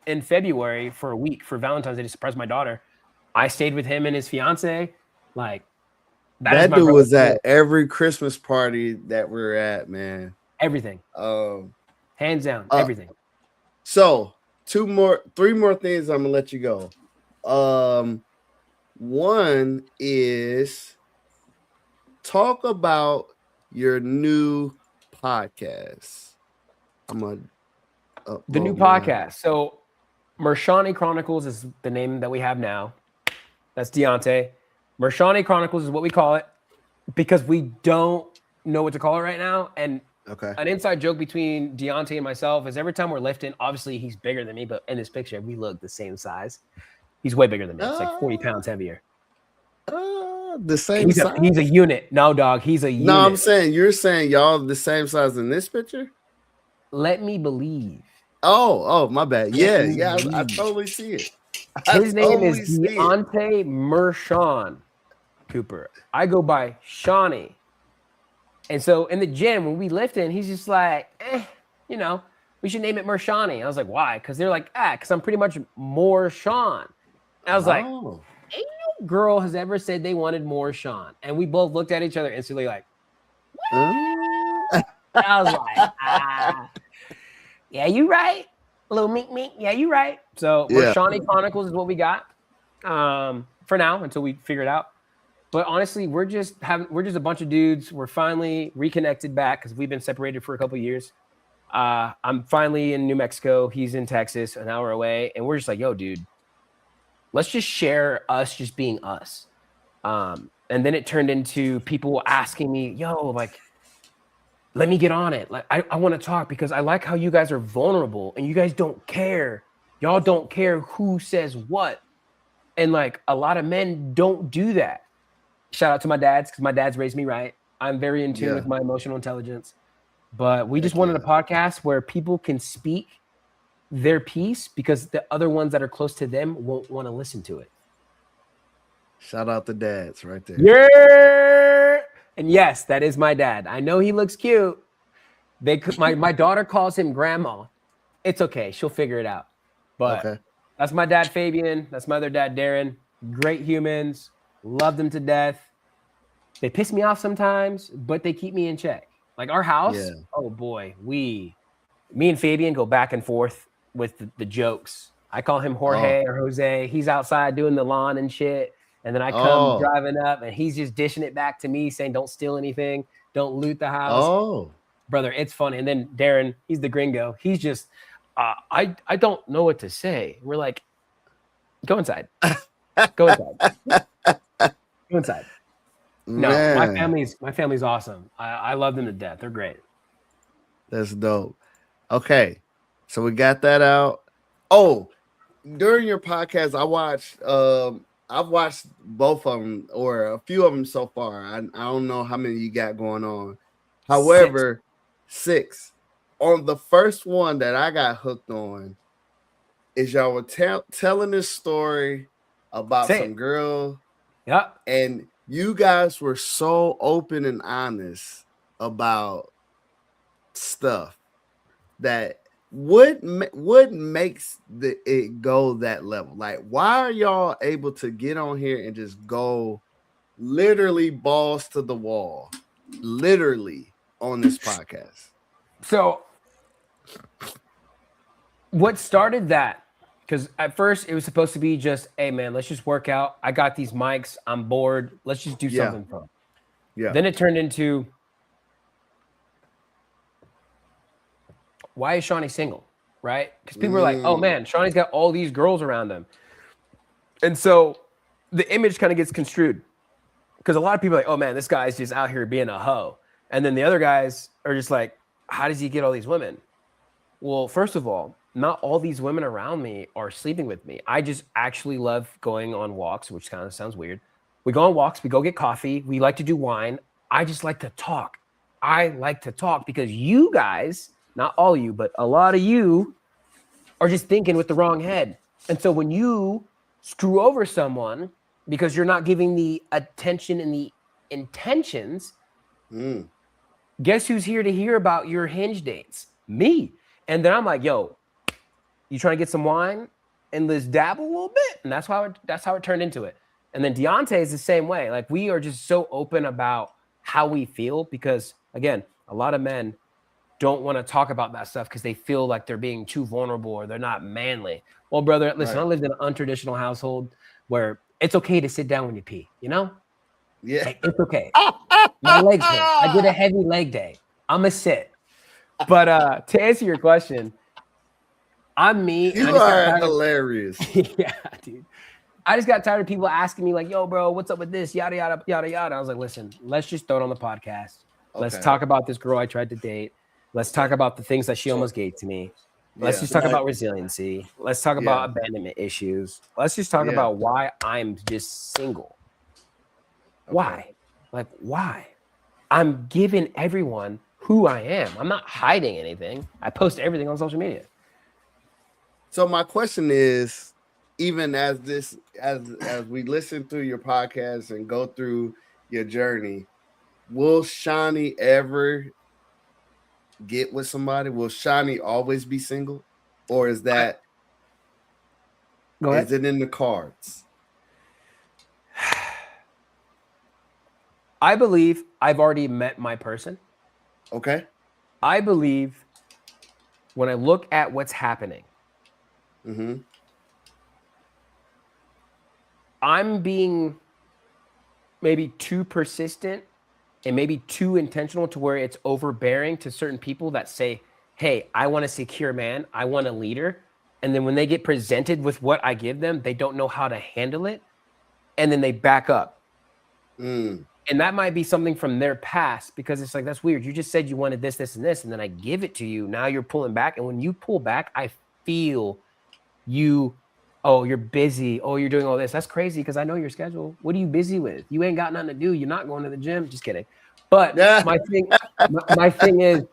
in February for a week for Valentine's Day to surprise my daughter. I stayed with him and his fiance. Like, that dude was at every Christmas party that we're at, man. Everything. Hands down, everything. So 3 more things. I'm gonna let you go. One is talk about your new podcast. The new podcast. So Shauni Chronicles is the name that we have now. That's Deontay. Shauni Chronicles is what we call it because we don't know what to call it right now. And an inside joke between Deontay and myself is every time we're lifting, obviously he's bigger than me, but in this picture, we look the same size. He's way bigger than me. It's like 40 pounds heavier. The same size? He's a unit. No, dog. He's a unit. No, I'm saying you're saying y'all the same size in this picture. Let me believe. Oh, my bad. Yeah, I totally see it. His name is Deontay Mershon Cooper. I go by Shauni. And so in the gym, when we lifting, he's just like, we should name it Mershani. I was like, why? Because they're like, because I'm pretty much more Sean. I was like, ain't no girl has ever said they wanted more Sean. And we both looked at each other instantly like, what? I was like, yeah, you right. A little mink. Yeah, you right. So Mershani Chronicles is what we got for now until we figure it out. But honestly, we're just a bunch of dudes. We're finally reconnected back because we've been separated for a couple of years. I'm finally in New Mexico. He's in Texas, an hour away. And we're just like, yo, dude, let's just share us just being us. And then it turned into people asking me, yo, like, let me get on it. Like, I want to talk because I like how you guys are vulnerable and you guys don't care. Y'all don't care who says what. And like a lot of men don't do that. Shout out to my dads because my dad's raised me right. I'm very in tune with my emotional intelligence. But we just wanted a podcast where people can speak their piece because the other ones that are close to them won't want to listen to it. Shout out the dads right there. Yeah. And yes, that is my dad. I know he looks cute. My daughter calls him grandma. It's okay. She'll figure it out. But that's my dad, Fabian. That's my other dad, Darren. Great humans. Love them to death. They piss me off sometimes, but they keep me in check. Like our house, oh boy, me and Fabian go back and forth with the jokes. I call him Jorge or Jose. He's outside doing the lawn and shit. And then I come driving up and he's just dishing it back to me saying, don't steal anything. Don't loot the house. Oh, brother, it's funny. And then Darren, he's the gringo. He's just, I don't know what to say. We're like, go inside. Go inside. Go inside. No, my family's awesome. I love them to death. They're great. That's dope. Okay, so we got that out. Oh, during your podcast, I've watched both of them or a few of them so far. I don't know how many you got going on. However, six. On the first one that I got hooked on is y'all were telling this story about some girl. Yeah. And you guys were so open and honest about stuff that what makes it go that level? Like, why are y'all able to get on here and just go literally balls to the wall, literally on this podcast? So what started that? Because at first it was supposed to be just, hey man, let's just work out. I got these mics. I'm bored. Let's just do something fun. Yeah. Then it turned into, why is Shauni single? Right? Because people were like, oh man, Shauni's got all these girls around him. And so the image kind of gets construed. Because a lot of people are like, oh man, this guy's just out here being a hoe. And then the other guys are just like, how does he get all these women? Well, first of all, not all these women around me are sleeping with me. I just actually love going on walks, which kind of sounds weird. We go on walks, we go get coffee, we like to do wine. I just like to talk. I like to talk because you guys, not all you, but a lot of you are just thinking with the wrong head. And so when you screw over someone because you're not giving the attention and the intentions, guess who's here to hear about your hinge dates? Me. And then I'm like, yo, you trying to get some wine and let's dabble a little bit? And that's how it turned into it. And then Deontay is the same way. Like, we are just so open about how we feel because, again, a lot of men don't want to talk about that stuff because they feel like they're being too vulnerable or they're not manly. Well, brother, listen, I lived in an untraditional household where it's okay to sit down when you pee, you know? Yeah. Like, it's okay. My legs hurt. I did a heavy leg day. I'm a sit. But to answer your question, I'm me. You are hilarious. Yeah, dude. I just got tired of people asking me like, yo, bro, what's up with this? Yada, yada, yada, yada. I was like, listen, let's just throw it on the podcast. Okay. Let's talk about this girl I tried to date. Let's talk about the things that she almost gave to me. Let's just talk about resiliency. Let's talk about abandonment issues. Let's just talk about why I'm just single. Why? Like, why? I'm giving everyone who I am. I'm not hiding anything. I post everything on social media. So my question is, even as we listen through your podcast and go through your journey, will Shauni ever get with somebody? Will Shauni always be single? Or is that Go ahead. is it in the cards? I believe I've already met my person. Okay. I believe when I look at what's happening, Mm-hmm. I'm being maybe too persistent and maybe too intentional to where it's overbearing to certain people that say, hey, I want a secure man. I want a leader. And then when they get presented with what I give them, they don't know how to handle it. And then they back up. Mm. And that might be something from their past, because it's like, that's weird. You just said you wanted this, this, and this, and then I give it to you. Now you're pulling back. And when you pull back, I feel you, oh, you're busy. Oh, you're doing all this. That's crazy, because I know your schedule. What are you busy with? You ain't got nothing to do. You're not going to the gym. Just kidding. But Yeah. my thing is,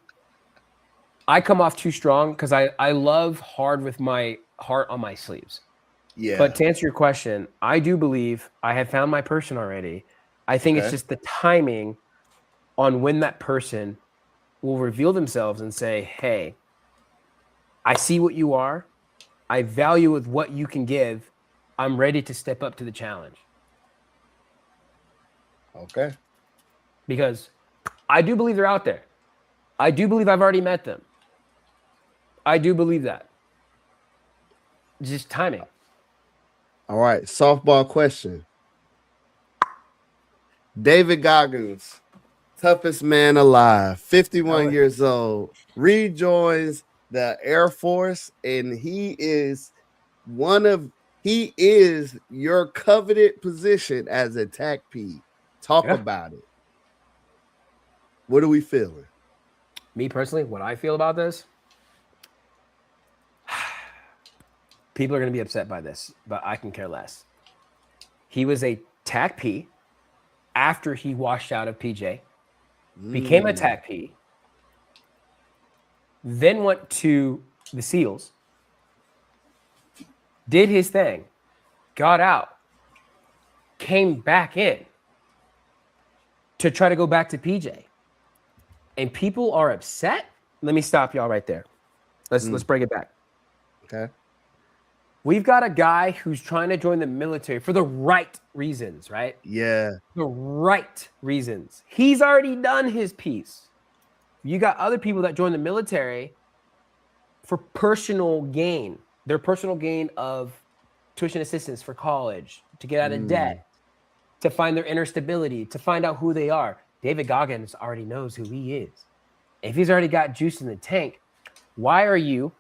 I come off too strong because I love hard with my heart on my sleeves. Yeah. But to answer your question, I do believe I have found my person already. I think it's just the timing on when that person will reveal themselves and say, hey, I see what you are. I value with what you can give. I'm ready to step up to the challenge. Okay. Because I do believe they're out there. I do believe I've already met them. I do believe that. Just timing. All right. Softball question. David Goggins, toughest man alive, 51 years old, rejoins the Air Force, and he is your coveted position as a TACP. Talk about it. What are we feeling? Me personally, what I feel about this, people are going to be upset by this, but I can care less. He was a TACP after he washed out of PJ, became a TACP, then went to the SEALs, did his thing, got out, came back in to try to go back to PJ. And people are upset. Let me stop y'all right there. Let's bring it back. Okay. We've got a guy who's trying to join the military for the right reasons, right? Yeah. The right reasons. He's already done his piece. You got other people that join the military for personal gain. Their personal gain of tuition assistance for college, to get out of debt, to find their inner stability, to find out who they are. David Goggins already knows who he is. If he's already got juice in the tank, why are you,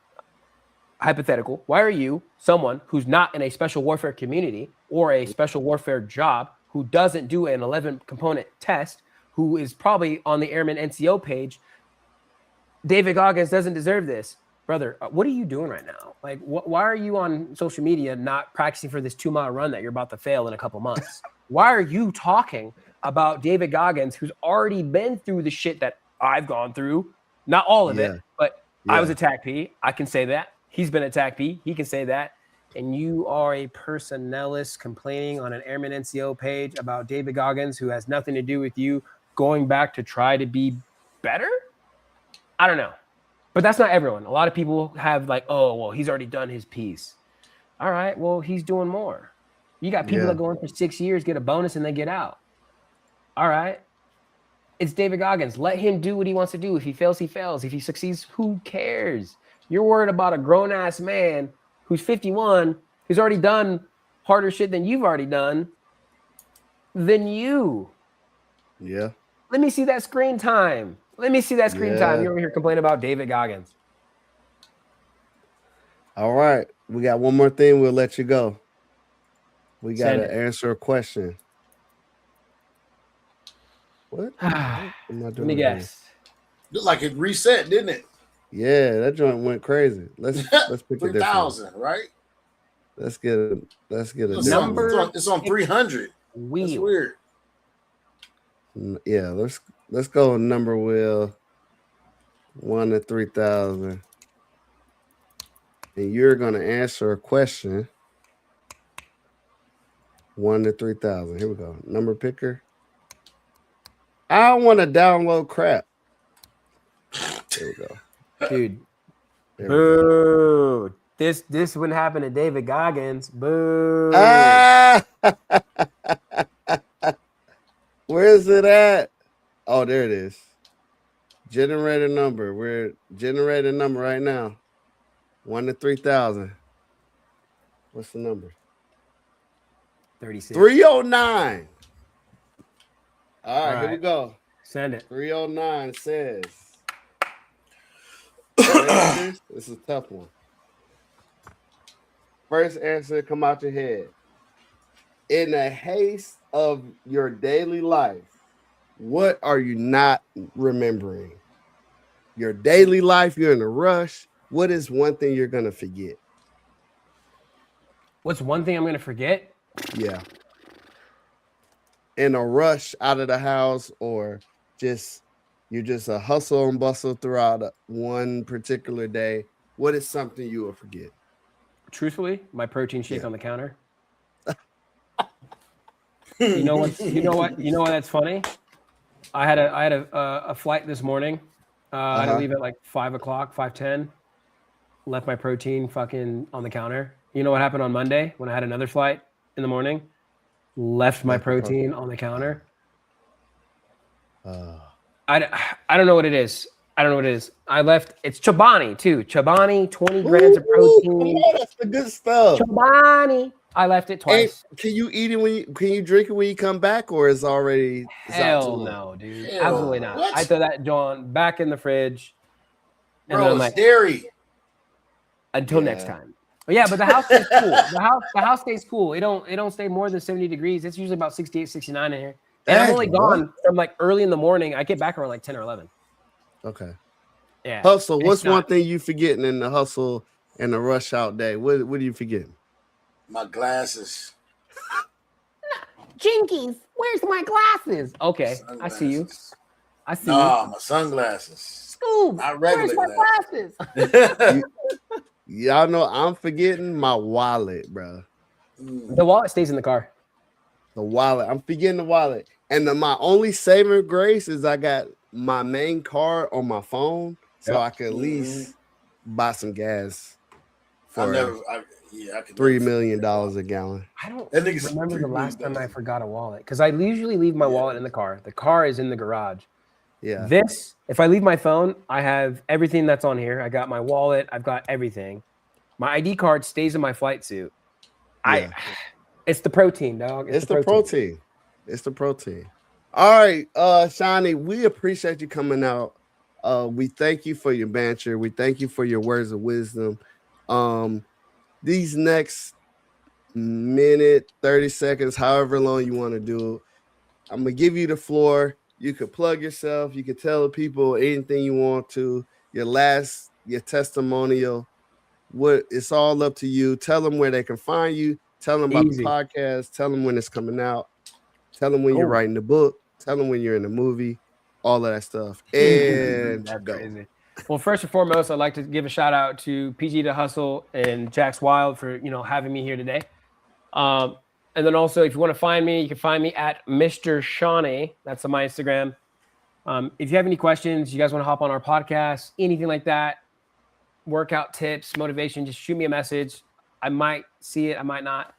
hypothetical, why are you someone who's not in a special warfare community or a special warfare job, who doesn't do an 11-component test, who is probably on the Airman NCO page? David Goggins doesn't deserve this. Brother, what are you doing right now? Like, why are you on social media not practicing for this 2-mile run that you're about to fail in a couple months? Why are you talking about David Goggins, who's already been through the shit that I've gone through? Not all of it, but I was a TACP. I can say that. He's been a TACP. He can say that. And you are a personnelist complaining on an Airman NCO page about David Goggins, who has nothing to do with you going back to try to be better? I don't know. But that's not everyone. A lot of people have like, oh, well, he's already done his piece. All right, well, he's doing more. You got people that go in for 6 years, get a bonus, and they get out. All right. It's David Goggins. Let him do what he wants to do. If he fails, he fails. If he succeeds, who cares? You're worried about a grown-ass man who's 51, who's already done harder shit than you've already done, than you. Yeah. Let me see that screen time. Let me see that screen time. You're over here complaining about David Goggins. All right. We got one more thing. We'll let you go. We got to answer a question. What? Let me guess. Looked like it reset, didn't it? Yeah, that joint went crazy. Let's pick 3,000, right? Let's get a number. It's on 300. Wheel. That's weird. Yeah, let's go number wheel 1 to 3,000. And you're gonna answer a question 1 to 3,000. Here we go. Number picker. I don't want to download crap. There we go. Dude. There we go. Boo. This wouldn't happen to David Goggins. Boo. Ah! Where is it at? Oh, there it is. Generator number. We're generating number right now. 1 to 3,000. What's the number? 36. 309. All right, here we go. Send it. 309 says. This is a tough one. First answer come out your head. In the haste of your daily life, what are you not remembering? Your daily life, you're in a rush. What is one thing you're going to forget? What's one thing I'm going to forget? Yeah. In a rush out of the house, or you're just a hustle and bustle throughout one particular day. What is something you will forget? Truthfully, my protein shake on the counter. You know what? That's funny. I had a flight this morning. I had to leave at like 5 o'clock, 5:10. Left my protein fucking on the counter. You know what happened on Monday when I had another flight in the morning? Left my protein on the counter. I don't know what it is. I left. It's Chobani too. Chobani, 20 grams of protein. That's the good stuff. Chobani. I left it twice. And can you eat it can you drink it when you come back, or is already? Hell no, dude. Hell, Absolutely not. what? I throw that John back in the fridge. And Bro, then I'm it's like, dairy. until next time. But yeah, but the house stays cool. The house stays cool. It don't stay more than 70 degrees. It's usually about 68, 69 in here. And I'm only gone from like early in the morning. I get back around like 10 or 11. Okay. Yeah. Hustle. What's one thing you forgetting in the hustle and the rush out day? What are you forgetting? My glasses. Jinkies, where's my glasses? Okay, Sunglasses. I see you. Nah, my sunglasses. Scoob, Not where's regular my glasses? Y'all know I'm forgetting my wallet, bro. The wallet stays in the car. The wallet. I'm forgetting the wallet. And my only saving grace is I got my main card on my phone, so I can at least buy some gas for $3 million a gallon. I don't remember the last time I forgot a wallet, because I usually leave my wallet in the car. The car is in the garage. Yeah. If I leave my phone, I have everything that's on here. I got my wallet. I've got everything. My ID card stays in my flight suit. Yeah. It's the protein, dog. It's the protein. It's the protein. All right, Shauni, we appreciate you coming out. We thank you for your banter. We thank you for your words of wisdom. These next minute, 30 seconds, however long you want to do, I'm going to give you the floor. You could plug yourself. You could tell the people anything you want to. Your testimonial. It's all up to you. Tell them where they can find you. Tell them about the podcast. Tell them when it's coming out. Tell them when you're writing the book. Tell them when you're in the movie. All of that stuff. And that's crazy. Well, first and foremost, I'd like to give a shout out to PG to Hustle and Jax Wild for having me here today. And then also, if you want to find me, you can find me at Mr. Shauni. That's on my Instagram. If you have any questions, you guys want to hop on our podcast, anything like that, workout tips, motivation, just shoot me a message. I might see it, I might not,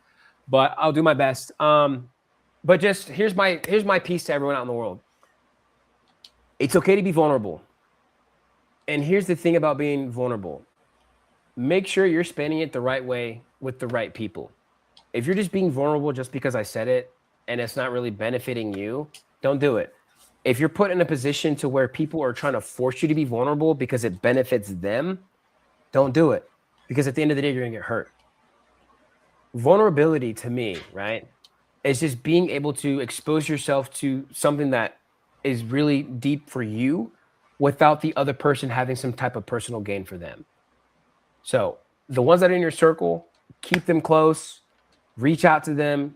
but I'll do my best. But just here's my piece to everyone out in the world. It's okay to be vulnerable. And here's the thing about being vulnerable. Make sure you're spending it the right way with the right people. If you're just being vulnerable just because I said it and it's not really benefiting you, don't do it. If you're put in a position to where people are trying to force you to be vulnerable because it benefits them, don't do it. Because at the end of the day, you're going to get hurt. Vulnerability to me, right, is just being able to expose yourself to something that is really deep for you without the other person having some type of personal gain for them. So the ones that are in your circle, keep them close, reach out to them,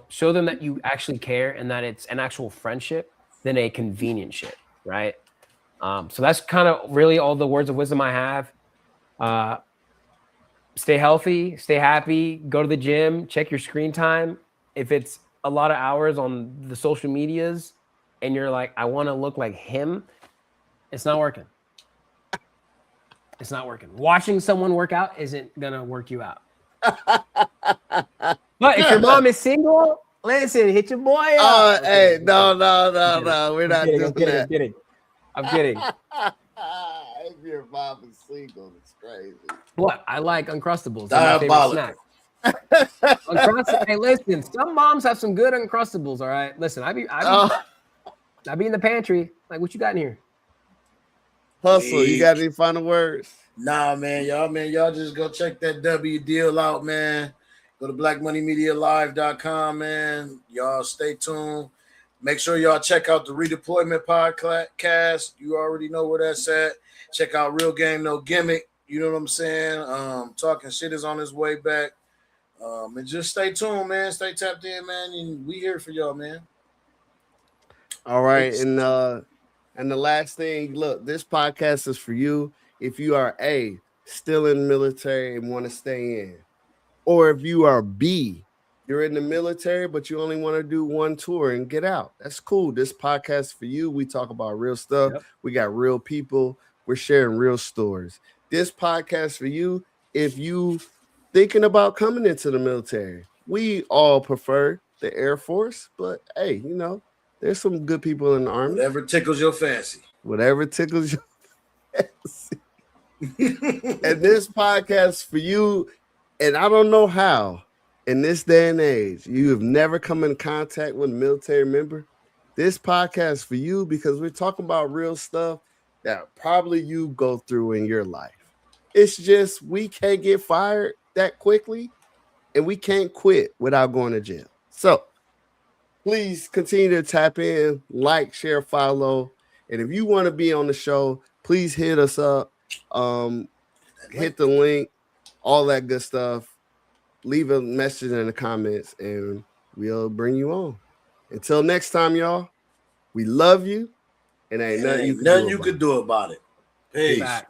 show them that you actually care and that it's an actual friendship. than a convenient shit, right? So that's kind of really all the words of wisdom I have. Stay healthy, stay happy, go to the gym, check your screen time. If it's a lot of hours on the social medias and you're like, I want to look like him, it's not working. It's not working. Watching someone work out isn't going to work you out. But if your mom is single, listen, hit your boy up. Hey, no. We're not doing that. I'm kidding. If your mom is single, it's crazy. What? I like Uncrustables. Diabolical. Hey, listen, some moms have some good Uncrustables, all right? Listen, I be in the pantry. Like, what you got in here? Hustle, you got any final words? Nah, man, y'all just go check that W deal out, man. Go to blackmoneymedialive.com, man. Y'all stay tuned. Make sure y'all check out the Redeployment Podcast. You already know where that's at. Check out Real Game No Gimmick. You know what I'm saying? Talking shit is on his way back. And just stay tuned, man. Stay tapped in, man. And we here for y'all, man. All right. And the last thing, look, this podcast is for you if you are A, still in the military and want to stay in. Or if you are B, you're in the military, but you only want to do one tour and get out. That's cool. This podcast is for you. We talk about real stuff. Yep. We got real people. We're sharing real stories. This podcast for you if you thinking about coming into the military. We all prefer the Air Force, but hey, you know, there's some good people in the Army. Whatever tickles your fancy. Whatever tickles your fancy. And this podcast for you, and I don't know how, in this day and age, you have never come in contact with a military member. This podcast for you because we're talking about real stuff that probably you go through in your life. It's just we can't get fired that quickly, and we can't quit without going to jail. So please continue to tap in, like, share, follow. And if you want to be on the show, please hit us up. Hit the link, all that good stuff. Leave a message in the comments, and we'll bring you on. Until next time, y'all, we love you, and ain't nothing you can do about it. Peace. Back.